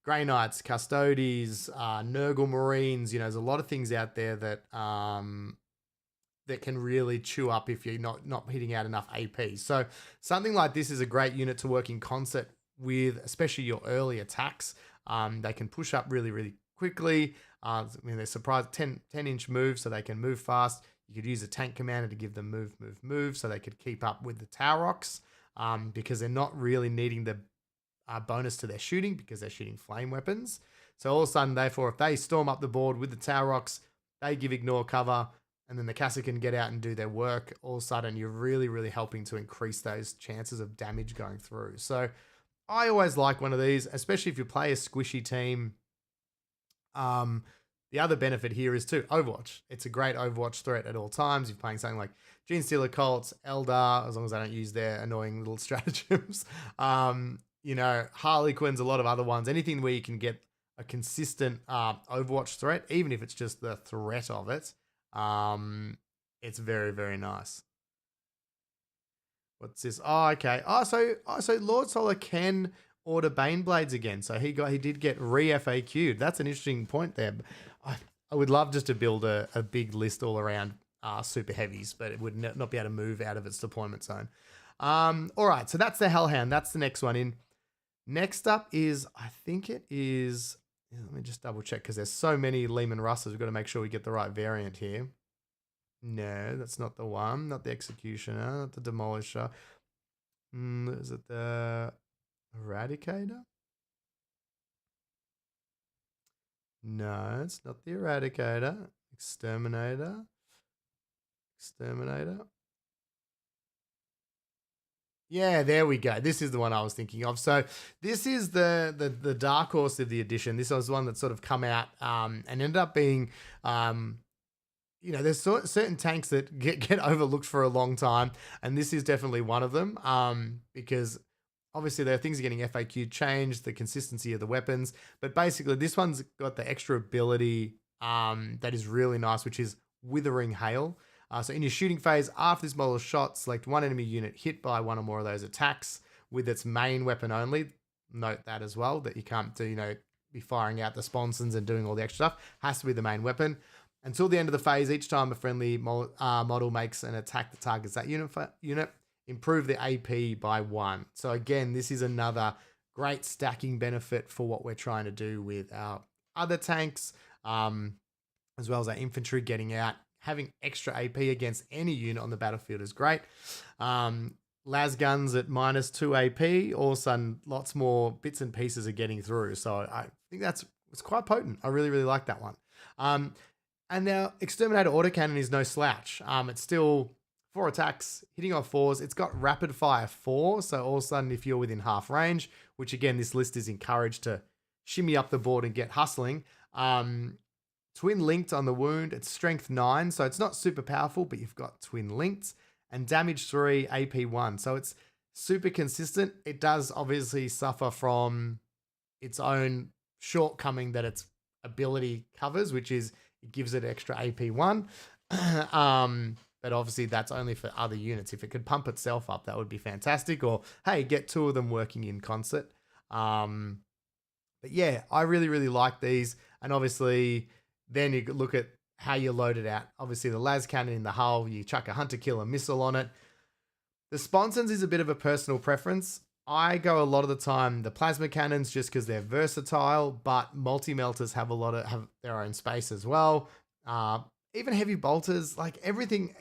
Grey Knights, Custodes, Nurgle Marines. There's a lot of things out there that that can really chew up if you're not hitting out enough AP. So something like this is a great unit to work in concert with, especially your early attacks. They can push up really, really quickly. They're surprised 10-inch moves, so they can move fast. You could use a tank commander to give them move, so they could keep up with the Tower Rocks because they're not really needing the bonus to their shooting because they're shooting flame weapons. So all of a sudden, therefore, if they storm up the board with the Tower Rocks, they give ignore cover, and then the Casa can get out and do their work. All of a sudden, you're really, really helping to increase those chances of damage going through. So I always like one of these, especially if you play a squishy team. The other benefit here is too Overwatch. It's a great Overwatch threat at all times. You're playing something like Gene Stealer Cults, Eldar, as long as I don't use their annoying little stratagems. Harlequins, a lot of other ones. Anything where you can get a consistent Overwatch threat, even if it's just the threat of it, it's very, very nice. What's this? Oh, okay. So Lord Solar can order Baneblades again. So he did get re-FAQ'd. That's an interesting point there. I would love just to build a big list all around super heavies, but it would not be able to move out of its deployment zone. All right, so that's the Hellhound. That's the next one in. Next up is, I think it is, let me just double check because there's so many Lehman Russes. We've got to make sure we get the right variant here. No, that's not the one. Not the Executioner, not the Demolisher. Is it the Eradicator? No, it's not the Eradicator. Exterminator. Yeah, there we go. This is the one I was thinking of. So this is the dark horse of the edition. This was one that sort of come out and ended up being, there's certain tanks that get overlooked for a long time, and this is definitely one of them because obviously there are things getting FAQ changed, the consistency of the weapons, but basically this one's got the extra ability that is really nice, which is Withering Hail. So in your shooting phase, after this model is shot, select one enemy unit hit by one or more of those attacks with its main weapon only. Note that as well, that you can't do, be firing out the sponsons and doing all the extra stuff. Has to be the main weapon. Until the end of the phase, each time a friendly model makes an attack that targets that unit, improve the AP by 1. So again, this is another great stacking benefit for what we're trying to do with our other tanks, as well as our infantry getting out. Having extra AP against any unit on the battlefield is great. las guns at -2 AP, all of a sudden lots more bits and pieces are getting through. So I think it's quite potent. I really, really like that one. And now Exterminator Autocannon is no slouch. It's still 4 attacks, hitting off 4s. It's got rapid fire 4. So all of a sudden, if you're within half range, which again, this list is encouraged to shimmy up the board and get hustling. Twin linked on the wound. It's strength 9. So it's not super powerful, but you've got twin linked. And damage 3, AP 1. So it's super consistent. It does obviously suffer from its own shortcoming that its ability covers, which is it gives it extra AP 1. But obviously that's only for other units. If it could pump itself up, that would be fantastic. Or, hey, get 2 of them working in concert. But yeah, I really, really like these. And obviously then you could look at how you load it out. Obviously the las cannon in the hull, you chuck a hunter killer missile on it. The sponsons is a bit of a personal preference. I go a lot of the time the plasma cannons just because they're versatile, but multi-melters have their own space as well. Even heavy bolters, like everything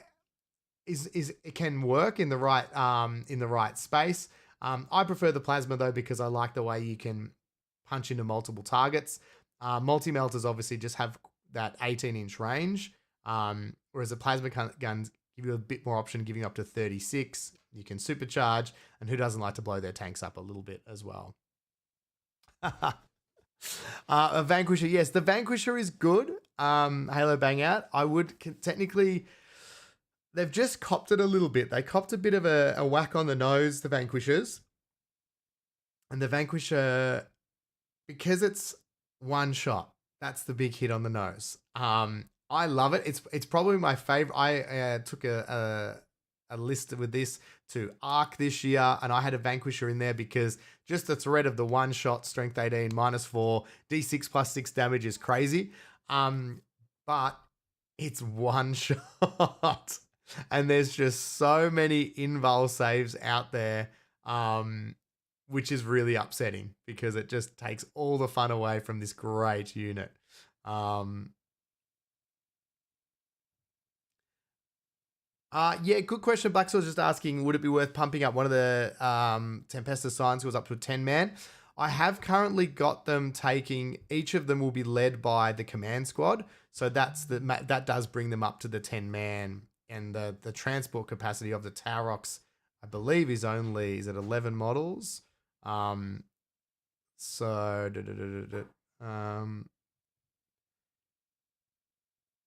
it can work in the right space. I prefer the plasma though because I like the way you can punch into multiple targets. Multi-melters obviously just have that 18-inch range, whereas the plasma guns give you a bit more option, giving up to 36. You can supercharge, and who doesn't like to blow their tanks up a little bit as well? A Vanquisher, yes, the Vanquisher is good. Halo Bang Out. I would technically, they've just copped it a little bit. They copped a bit of a whack on the nose, the Vanquishers. And the Vanquisher, because it's one shot, that's the big hit on the nose. I love it. It's probably my favorite. I took a list with this to Arc this year, and I had a Vanquisher in there because just the threat of the one shot, strength 18, -4, D6 plus 6 damage is crazy. But it's one shot, and there's just so many invul saves out there, which is really upsetting because it just takes all the fun away from this great unit. Yeah, good question. Black Sword's just asking, would it be worth pumping up one of the Tempestus Signs goes up to a 10-man? I have currently got them taking, each of them will be led by the command squad. So that does bring them up to the 10-man. And the transport capacity of the Taurox, I believe, is it 11 models?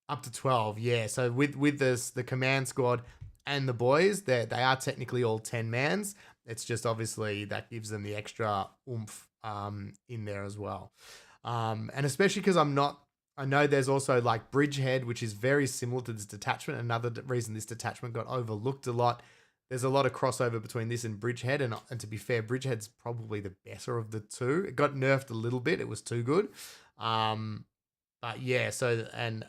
Up to 12, yeah. So with the command squad and the boys, they are technically all 10-mans. It's just obviously that gives them the extra oomph in there as well. And especially because I know there's also like Bridgehead, which is very similar to this detachment. Another reason this detachment got overlooked a lot. There's a lot of crossover between this and Bridgehead, and to be fair, Bridgehead's probably the better of the two. It got nerfed a little bit. It was too good. But yeah, and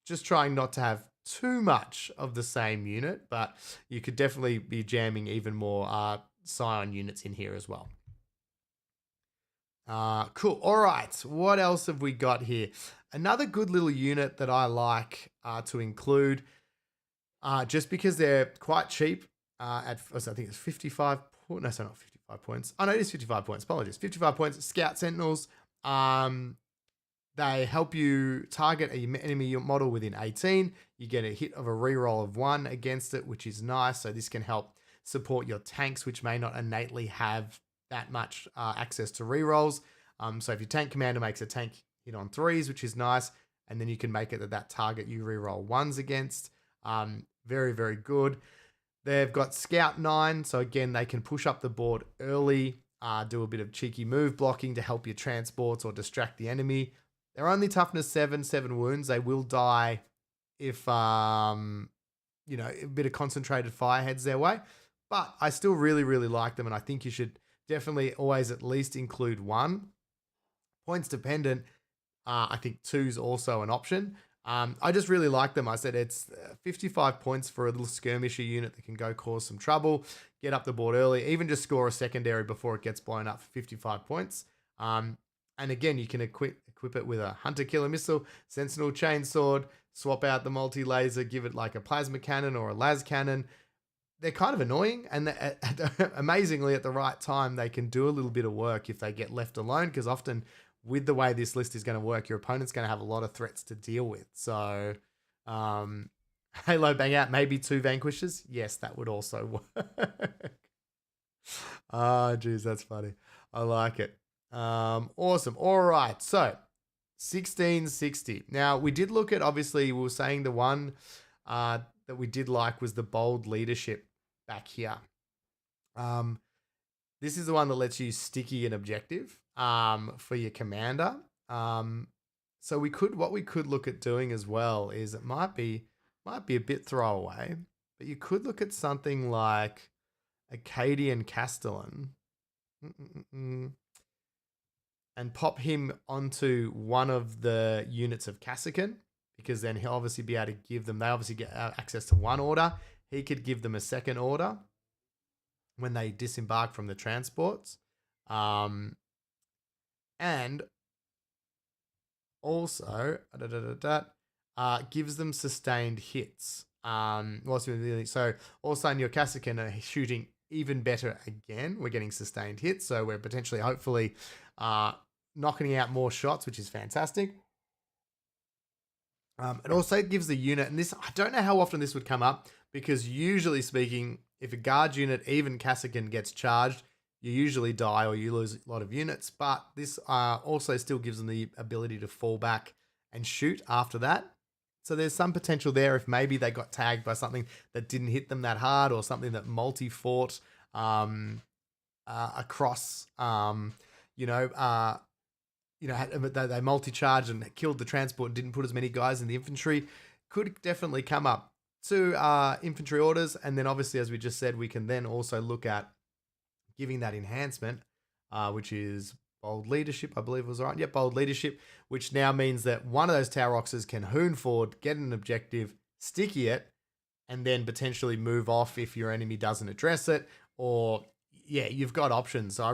just trying not to have too much of the same unit, but you could definitely be jamming even more Scion units in here as well. Cool. All right. What else have we got here? Another good little unit that I like to include, just because they're quite cheap I think it's 55 points. No, sorry, not 55 points. Oh, no, it is 55 points. Apologies. 55 points. Scout Sentinels. They help you target an enemy model within 18. You get a hit of a reroll of 1 against it, which is nice. So this can help support your tanks, which may not innately have that much access to rerolls. So if your tank commander makes a tank hit on 3s, which is nice, and then you can make it that target you reroll 1s against. Very, very good. They've got Scout 9, so again, they can push up the board early, do a bit of cheeky move blocking to help your transports or distract the enemy. They're only toughness 7 wounds. They will die if, a bit of concentrated fire heads their way. But I still really, really like them, and I think you should definitely always at least include 1. Points dependent, I think 2's also an option. I just really like them. I said it's 55 points for a little skirmisher unit that can go cause some trouble, get up the board early, even just score a secondary before it gets blown up for 55 points. And again, you can equip it with a hunter killer missile, sentinel chainsword, swap out the multi-laser, give it like a plasma cannon or a las cannon. they're kind of annoying, and amazingly at the right time, they can do a little bit of work if they get left alone, because often with the way this list is going to work, your opponent's going to have a lot of threats to deal with. So Halo bang out, maybe 2 vanquishes. Yes, that would also work. Oh, geez, that's funny. I like it. Awesome. All right. So 1660. Now, we did look at, obviously, we were saying the one that we did like was the bold leadership back here. This is the one that lets you sticky an objective for your commander. So what we could look at doing as well is it might be a bit throwaway, but you could look at something like Acadian Castellan and pop him onto one of the units of Cassican, because then he'll obviously be able to give them, they obviously get access to one order. He could give them a second order when they disembark from the transports. And also gives them sustained hits. So all of a sudden your Cassican are shooting even better again. We're getting sustained hits, so we're potentially, hopefully, knocking out more shots, which is fantastic. It also gives the unit, and this, I don't know how often this would come up, because usually speaking, if a guard unit, even Cassican, gets charged, you usually die or you lose a lot of units. But this also still gives them the ability to fall back and shoot after that. So there's some potential there if maybe they got tagged by something that didn't hit them that hard, or something that multi-fought across, they multi-charged and killed the transport and didn't put as many guys in the infantry. Could definitely come up to infantry orders. And then obviously, as we just said, we can then also look at giving that enhancement, which is bold leadership, I believe it was right. Yep, bold leadership, which now means that one of those Tower Roxes can hoon forward, get an objective, sticky it, and then potentially move off if your enemy doesn't address it. Or, yeah, you've got options. So I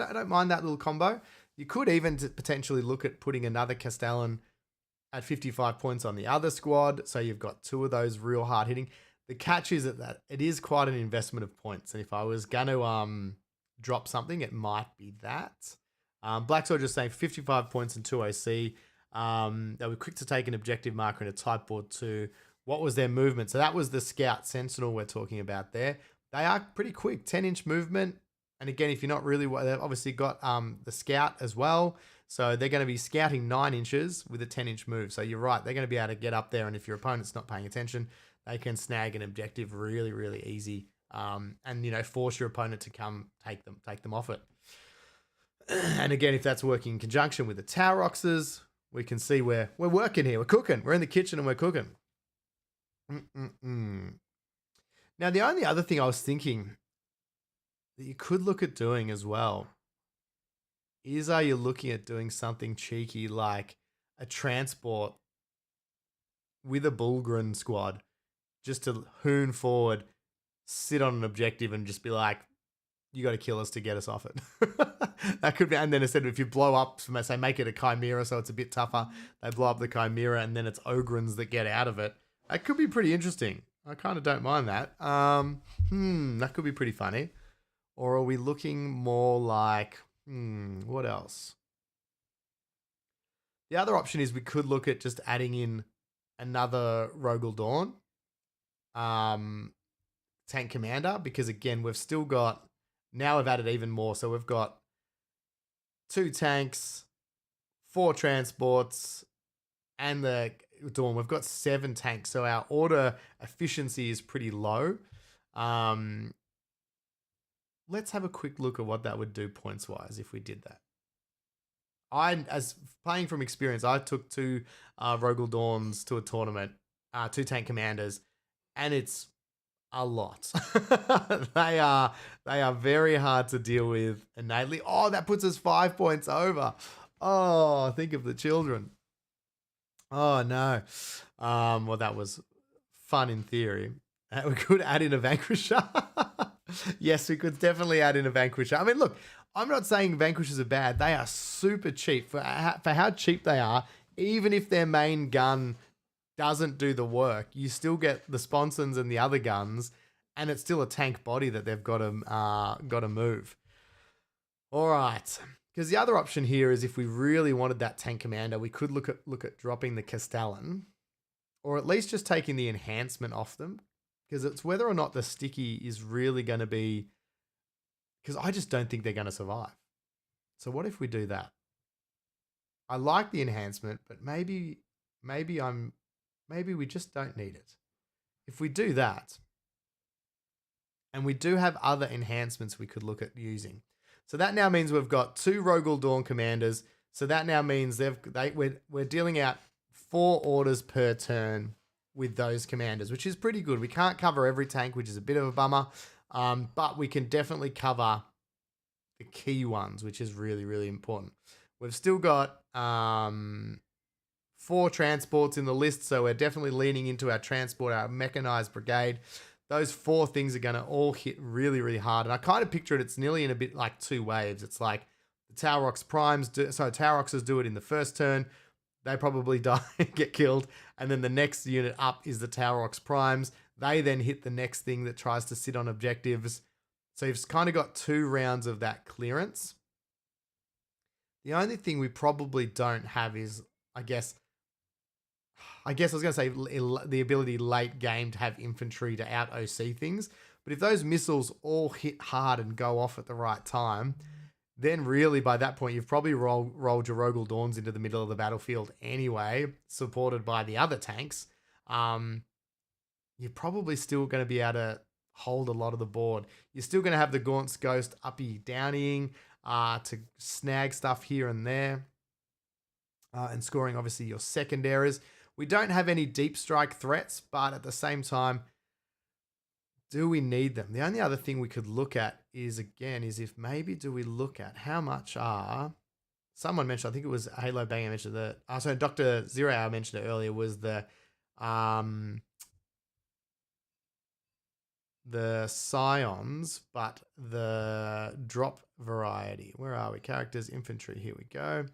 don't mind that little combo. You could even potentially look at putting another Castellan at 55 points on the other squad. So you've got 2 of those real hard hitting. The catch is that it is quite an investment of points. And if I was going to drop something, it might be that. Black Sword just saying 55 points and 2 OC. They were quick to take an objective marker in a type board 2. What was their movement? So that was the Scout Sentinel we're talking about there. They are pretty quick, 10-inch movement. And again, if you're not really, they've obviously got the Scout as well. So they're going to be scouting 9 inches with a 10-inch move. So you're right, they're going to be able to get up there. And if your opponent's not paying attention, they can snag an objective really, really easy. And, force your opponent to come take them off it. And again, if that's working in conjunction with the Tower Roxes, we can see we're working here. We're cooking. We're in the kitchen and we're cooking. Now, the only other thing I was thinking that you could look at doing as well is, are you looking at doing something cheeky like a transport with a Bullgren squad just to hoon forward, sit on an objective and just be like, you got to kill us to get us off it. That could be, and then instead, if you blow up, say make it a Chimera, so it's a bit tougher, they blow up the Chimera and then it's Ogrins that get out of it. That could be pretty interesting. I kind of don't mind that. That could be pretty funny. Or are we looking more like, what else? The other option is we could look at just adding in another Rogel Dawn tank commander, because again, we've still got, now we've added even more. So we've got 2 tanks, 4 transports, and the Dawn. We've got 7 tanks. So our order efficiency is pretty low. Let's have a quick look at what that would do points-wise if we did that. As playing from experience, I took 2 Rogel Dawns to a tournament, 2 tank commanders, and it's a lot. They are very hard to deal with innately. Oh, that puts us 5 points over. Oh, think of the children. Oh, no. Well, that was fun in theory. We could add in a Vanquisher. Yes, we could definitely add in a Vanquisher. I mean, look, I'm not saying Vanquishers are bad. They are super cheap. For how cheap they are, even if their main gun doesn't do the work, you still get the sponsons and the other guns, and it's still a tank body that they've got to move. All right, because the other option here is if we really wanted that tank commander, we could look at dropping the Castellan, or at least just taking the enhancement off them, because it's whether or not the sticky is really going to be, because I just don't think they're going to survive. So what if we do that? I like the enhancement, but maybe we just don't need it. If we do that, and we do have other enhancements we could look at using. So that now means we've got 2 Rogel Dawn commanders. So that now means we're dealing out 4 orders per turn with those commanders, which is pretty good. We can't cover every tank, which is a bit of a bummer, but we can definitely cover the key ones, which is really, really important. We've still got 4 transports in the list, so we're definitely leaning into our transport, our mechanized brigade. Those 4 things are going to all hit really, really hard. And I kind of picture it's nearly in a bit like 2 waves. It's like the Taurox Primes, Tauroxes do it in the first turn. They probably die, get killed. And then the next unit up is the Taurox Primes. They then hit the next thing that tries to sit on objectives. So you've kind of got 2 rounds of that clearance. The only thing we probably don't have is, I guess I was going to say the ability late game to have infantry to out OC things. But if those missiles all hit hard and go off at the right time, then really by that point, you've probably rolled your Rogel Dawns into the middle of the battlefield anyway, supported by the other tanks. You're probably still going to be able to hold a lot of the board. You're still going to have the Gaunt's Ghost uppy downying to snag stuff here and there. And scoring, obviously, your secondaries. We don't have any deep strike threats, but at the same time, do we need them? The only other thing we could look at is if maybe do we look at how much someone mentioned, I think it was Halo Banger mentioned that, Dr. Zero Hour mentioned it earlier, was the Scions, but the drop variety. Where are we? Characters, infantry, here we go.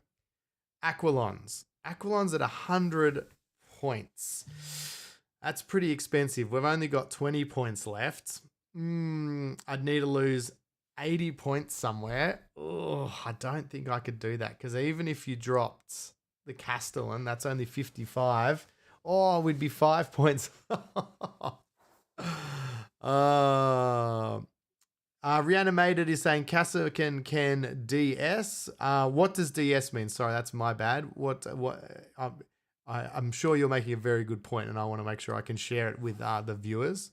Aquilons. Aquilons at 100 points. That's pretty expensive. We've only got 20 points left. I'd need to lose 80 points somewhere. Oh, I don't think I could do that, because even if you dropped the Castellan, that's only 55. Oh, we'd be 5 points. Reanimated is saying Cassican can DS. What does DS mean? Sorry, that's my bad. I'm sure you're making a very good point, and I want to make sure I can share it with the viewers.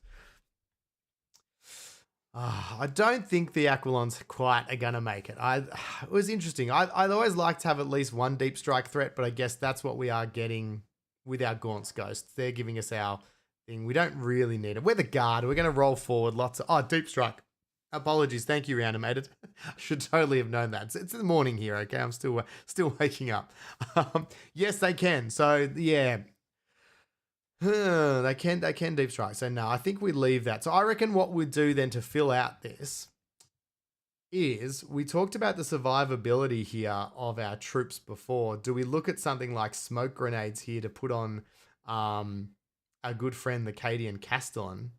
I don't think the Aquilons quite are going to make it. It was interesting. I'd always like to have at least one deep strike threat, but I guess that's what we are getting with our Gaunt's Ghosts. They're giving us our thing. We don't really need it. We're the guard. We're going to roll forward lots of... deep strike. Apologies. Thank you, Reanimated. I should totally have known that. It's the morning here, okay? I'm still waking up. Yes, they can. So, yeah. They can deep strike. So, no, I think we leave that. So, I reckon what we'd do then to fill out this is we talked about the survivability here of our troops before. Do we look at something like smoke grenades here to put on our good friend, the Cadian Castellan?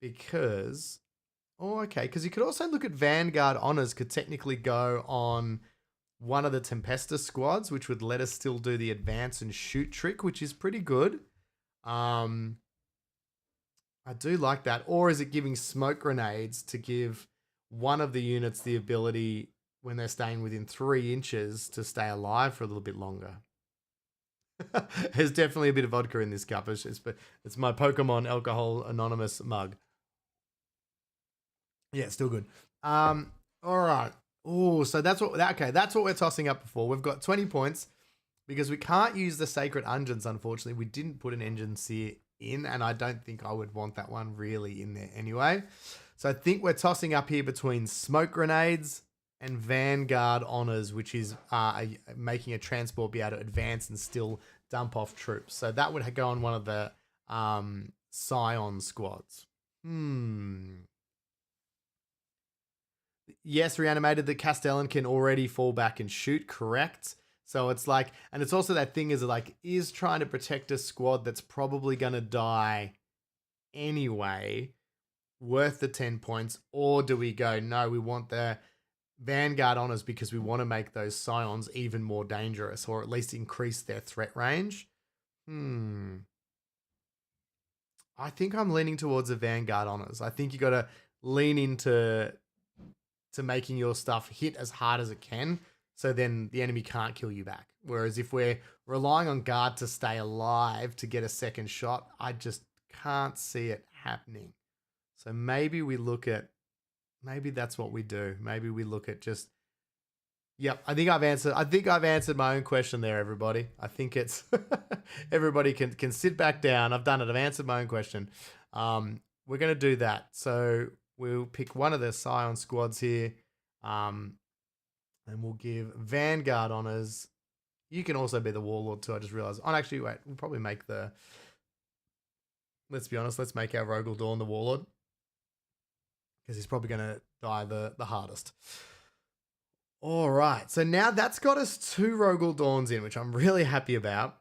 Because you could also look at Vanguard Honors could technically go on one of the Tempesta squads, which would let us still do the advance and shoot trick, which is pretty good. I do like that. Or is it giving smoke grenades to give one of the units the ability, when they're staying within 3 inches, to stay alive for a little bit longer? There's definitely a bit of vodka in this cup. It's my Pokemon Alcohol Anonymous mug. Yeah, still good. All right. Oh, so that's what we're tossing up before. We've got 20 points because we can't use the Sacred Engines, unfortunately. We didn't put an Engine Seer in, and I don't think I would want that one really in there anyway. So I think we're tossing up here between smoke grenades and Vanguard Honors, which is making a transport be able to advance and still dump off troops. So that would go on one of the Scion squads. Yes, Reanimated, the Castellan can already fall back and shoot, correct. So it's like, and it's also that thing is trying to protect a squad that's probably going to die anyway worth the 10 points? Or do we go, no, we want the Vanguard honors because we want to make those Scions even more dangerous, or at least increase their threat range? I think I'm leaning towards the Vanguard honors. I think you got to lean into making your stuff hit as hard as it can, so then the enemy can't kill you back. Whereas if we're relying on guard to stay alive to get a second shot, I just can't see it happening. So maybe that's what we do. Maybe we look at just, yep, I think I've answered my own question there, everybody. I think it's everybody can sit back down. I've done it. I've answered my own question. We're going to do that. So we'll pick one of the Scion squads here, and we'll give Vanguard honors. You can also be the Warlord too. I just realized. Oh, actually, wait. We'll probably make let's be honest. Let's make our Rogel Dawn the Warlord, because he's probably going to die the hardest. All right. So now that's got us 2 Rogel Dawns in, which I'm really happy about.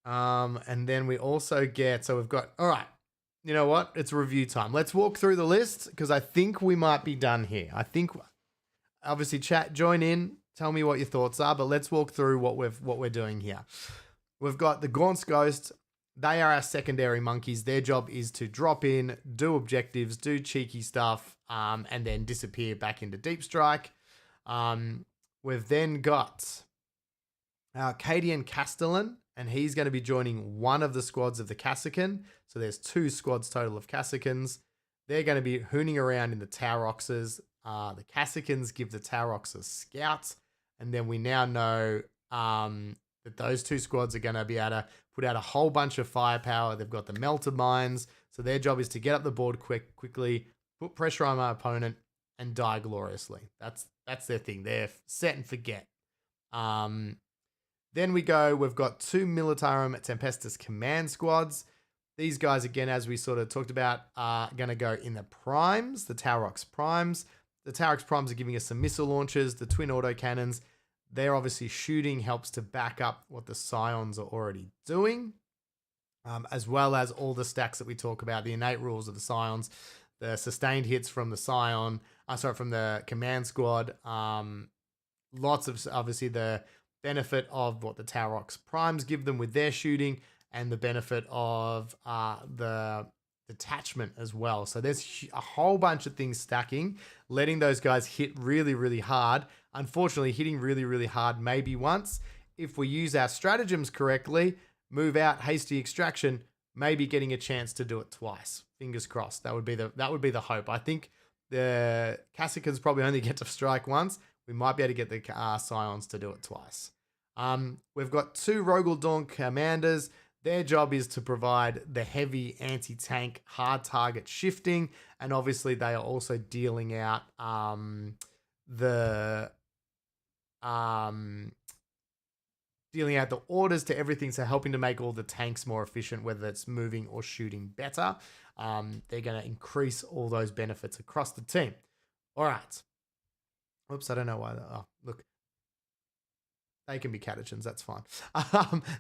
And then we also get, so we've got, all right, you know what? It's review time. Let's walk through the list, because I think we might be done here. I think, obviously, chat, join in, tell me what your thoughts are, but let's walk through what we're doing here. We've got the Gaunt's Ghost. They are our secondary monkeys. Their job is to drop in, do objectives, do cheeky stuff, and then disappear back into Deep Strike. We've then got our Cadian Castellan, and he's going to be joining one of the squads of the Cassican. So there's 2 squads total of Cassicans. They're going to be hooning around in the Tauroxes. The Cassicans give the Tauroxes scouts, and then we now know that those 2 squads are going to be able to put out a whole bunch of firepower. They've got the melted mines, so their job is to get up the board quickly, put pressure on my opponent, and die gloriously. That's their thing. They're set and forget. Then we've got 2 Militarum Tempestus command squads. These guys, again, as we sort of talked about, are going to go in the primes, the Taurox primes. The Taurox primes are giving us some missile launchers, the twin autocannons. They're obviously shooting, helps to back up what the Scions are already doing, as well as all the stacks that we talk about, the innate rules of the Scions, the sustained hits from the from the command squad. Lots of, obviously, the benefit of what the Taurox primes give them with their shooting, and the benefit of the detachment as well. So there's a whole bunch of things stacking, letting those guys hit really, really hard. Unfortunately, hitting really, really hard maybe once. If we use our stratagems correctly, move out, hasty extraction, maybe getting a chance to do it twice. Fingers crossed. That would be the hope. I think the Cassicans probably only get to strike once. We might be able to get the Scions to do it twice. We've got 2 Rogel Dawn commanders. Their job is to provide the heavy anti-tank hard target shifting, and obviously they are also dealing out the orders to everything, so helping to make all the tanks more efficient, whether it's moving or shooting better. They're going to increase all those benefits across the team. All right. Oops, I don't know why. Look. They can be catechins, that's fine.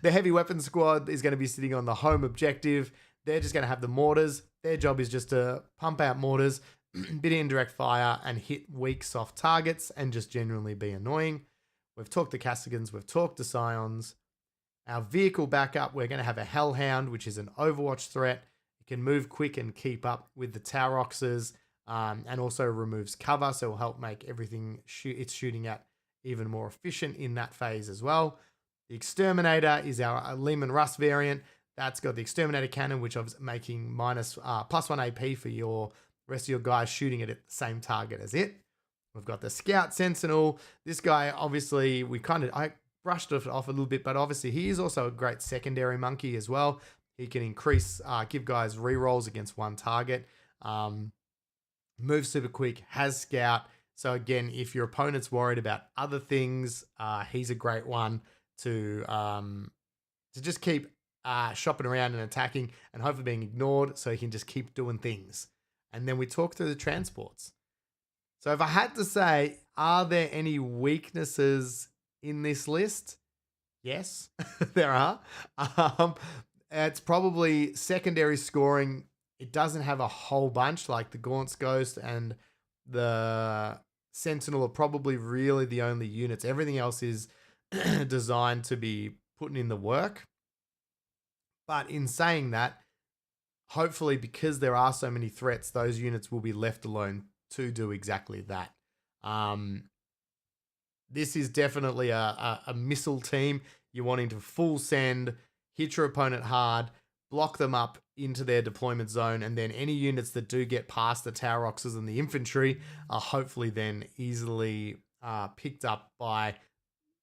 The heavy weapons squad is going to be sitting on the home objective. They're just going to have the mortars. Their job is just to pump out mortars, bit of indirect fire, and hit weak, soft targets, and just generally be annoying. We've talked to Cassicans, we've talked to Scions. Our vehicle backup, we're going to have a Hellhound, which is an Overwatch threat. It can move quick and keep up with the Tauroxes, and also removes cover, so it will help make everything it's shooting at even more efficient in that phase as well. The Exterminator is our Lehman Russ variant. That's got the Exterminator cannon, which is making +1 AP for your rest of your guys shooting it at the same target as it. We've got the Scout Sentinel. This guy, obviously, I brushed it off a little bit, but obviously he is also a great secondary monkey as well. He can give guys rerolls against one target. Moves super quick, has Scout. So again, if your opponent's worried about other things, he's a great one to just keep shopping around and attacking, and hopefully being ignored, so he can just keep doing things. And then we talk through the transports. So if I had to say, are there any weaknesses in this list? Yes, there are. Um, it's probably secondary scoring. It doesn't have a whole bunch, like the Gaunt's Ghost and the Sentinel are probably really the only units. Everything else is designed to be putting in the work. But in saying that, hopefully, because there are so many threats, those units will be left alone to do exactly that. This is definitely a missile team. You're wanting to full send, hit your opponent hard, block them up into their deployment zone, and then any units that do get past the Tower Oxes and the infantry are hopefully then easily picked up by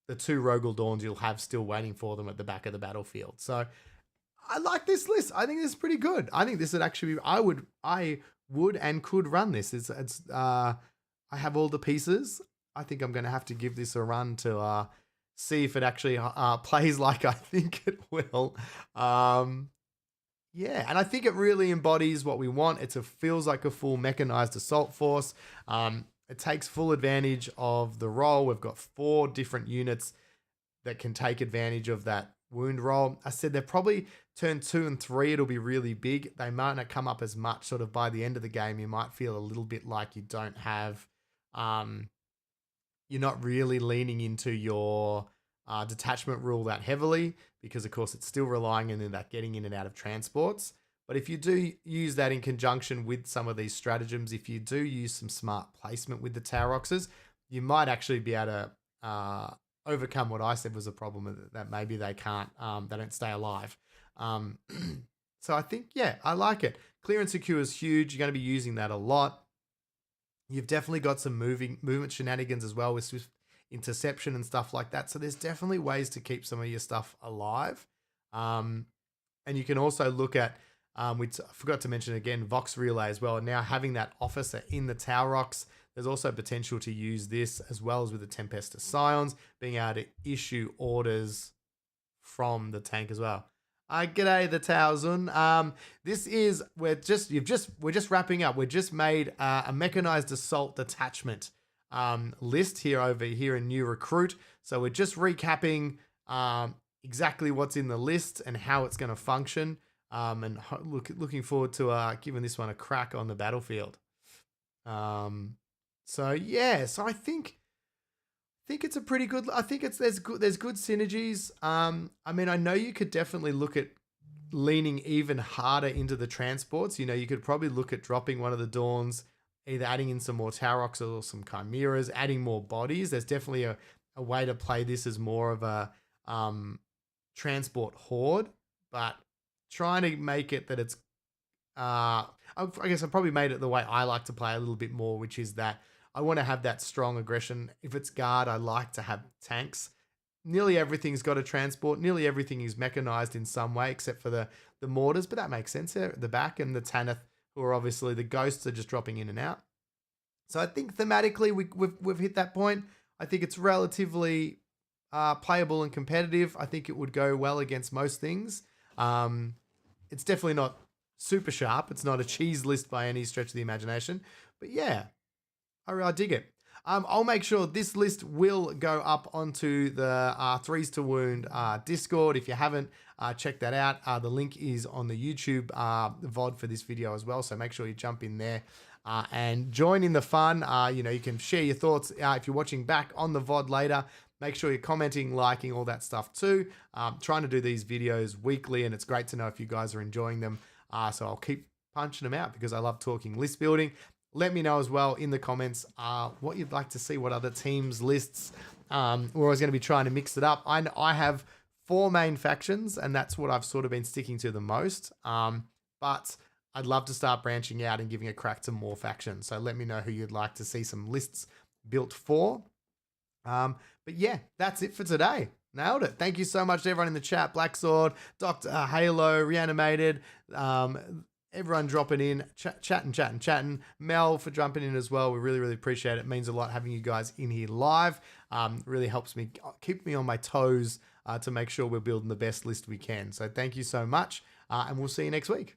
the 2 Rogel Dawns you'll have still waiting for them at the back of the battlefield. So I like this list. I think this is pretty good. I think this would actually be, I would and could run this. I have all the pieces. I think I'm going to have to give this a run to see if it actually plays like I think it will. Yeah, and I think it really embodies what we want. It feels like a full mechanized assault force. It takes full advantage of the role. We've got 4 different units that can take advantage of that wound roll. I said they're probably turn 2 and 3. It'll be really big. They might not come up as much sort of by the end of the game. You might feel a little bit like you don't have, you're not really leaning into your detachment rule that heavily because, of course, it's still relying on that getting in and out of transports. But if you do use that in conjunction with some of these stratagems, if you do use some smart placement with the Tower Oxes, you might actually be able to overcome what I said was a problem that maybe they can't, they don't stay alive. So I think, yeah, I like it. Clear and secure is huge. You're going to be using that a lot. You've definitely got some movement shenanigans as well with swift interception and stuff like that. So there's definitely ways to keep some of your stuff alive. And you can also look at, I forgot to mention again, Vox Relay as well. And now having that officer in the Tower Rocks, there's also potential to use this as well as with the Tempestus Scions, being able to issue orders from the tank as well. G'day, the Towzun. This is we're just wrapping up. We just made a mechanized assault detachment list over here in new recruit. So we're just recapping exactly what's in the list and how it's going to function. And looking forward to giving this one a crack on the battlefield. So yeah, so I think it's a pretty good. I think there's good synergies. I mean, I know you could definitely look at leaning even harder into the transports. You know, you could probably look at dropping one of the Dawns, either adding in some more Tower Oxes or some Chimeras, adding more bodies. There's definitely a way to play this as more of a transport horde, but trying to make it that it's I guess I probably made it the way I like to play a little bit more, which is that I want to have that strong aggression. If it's guard, I like to have tanks. Nearly everything's got a transport. Nearly everything is mechanized in some way, except for the mortars, but that makes sense there at the back, and the Tanith, who are obviously the ghosts, are just dropping in and out. So I think thematically we've hit that point. I think it's relatively playable and competitive. I think it would go well against most things. It's definitely not super sharp. It's not a cheese list by any stretch of the imagination. But yeah, I dig it. I'll make sure this list will go up onto the Threes to Wound Discord. If you haven't checked that out, the link is on the YouTube VOD for this video as well. So make sure you jump in there and join in the fun. You know, you can share your thoughts if you're watching back on the VOD later. Make sure you're commenting, liking, all that stuff too. Trying to do these videos weekly, and it's great to know if you guys are enjoying them. So I'll keep punching them out because I love talking list building. Let me know as well in the comments what you'd like to see, what other teams' lists. We're always going to be trying to mix it up. I have 4 main factions, and that's what I've sort of been sticking to the most. But I'd love to start branching out and giving a crack to more factions. So let me know who you'd like to see some lists built for. But yeah, that's it for today. Nailed it. Thank you so much to everyone in the chat. Black Sword, Dr. Halo, Reanimated, everyone dropping in, chatting. Mel for jumping in as well. We really, really appreciate it. It means a lot having you guys in here live. Really helps me keep me on my toes to make sure we're building the best list we can. So thank you so much, and we'll see you next week.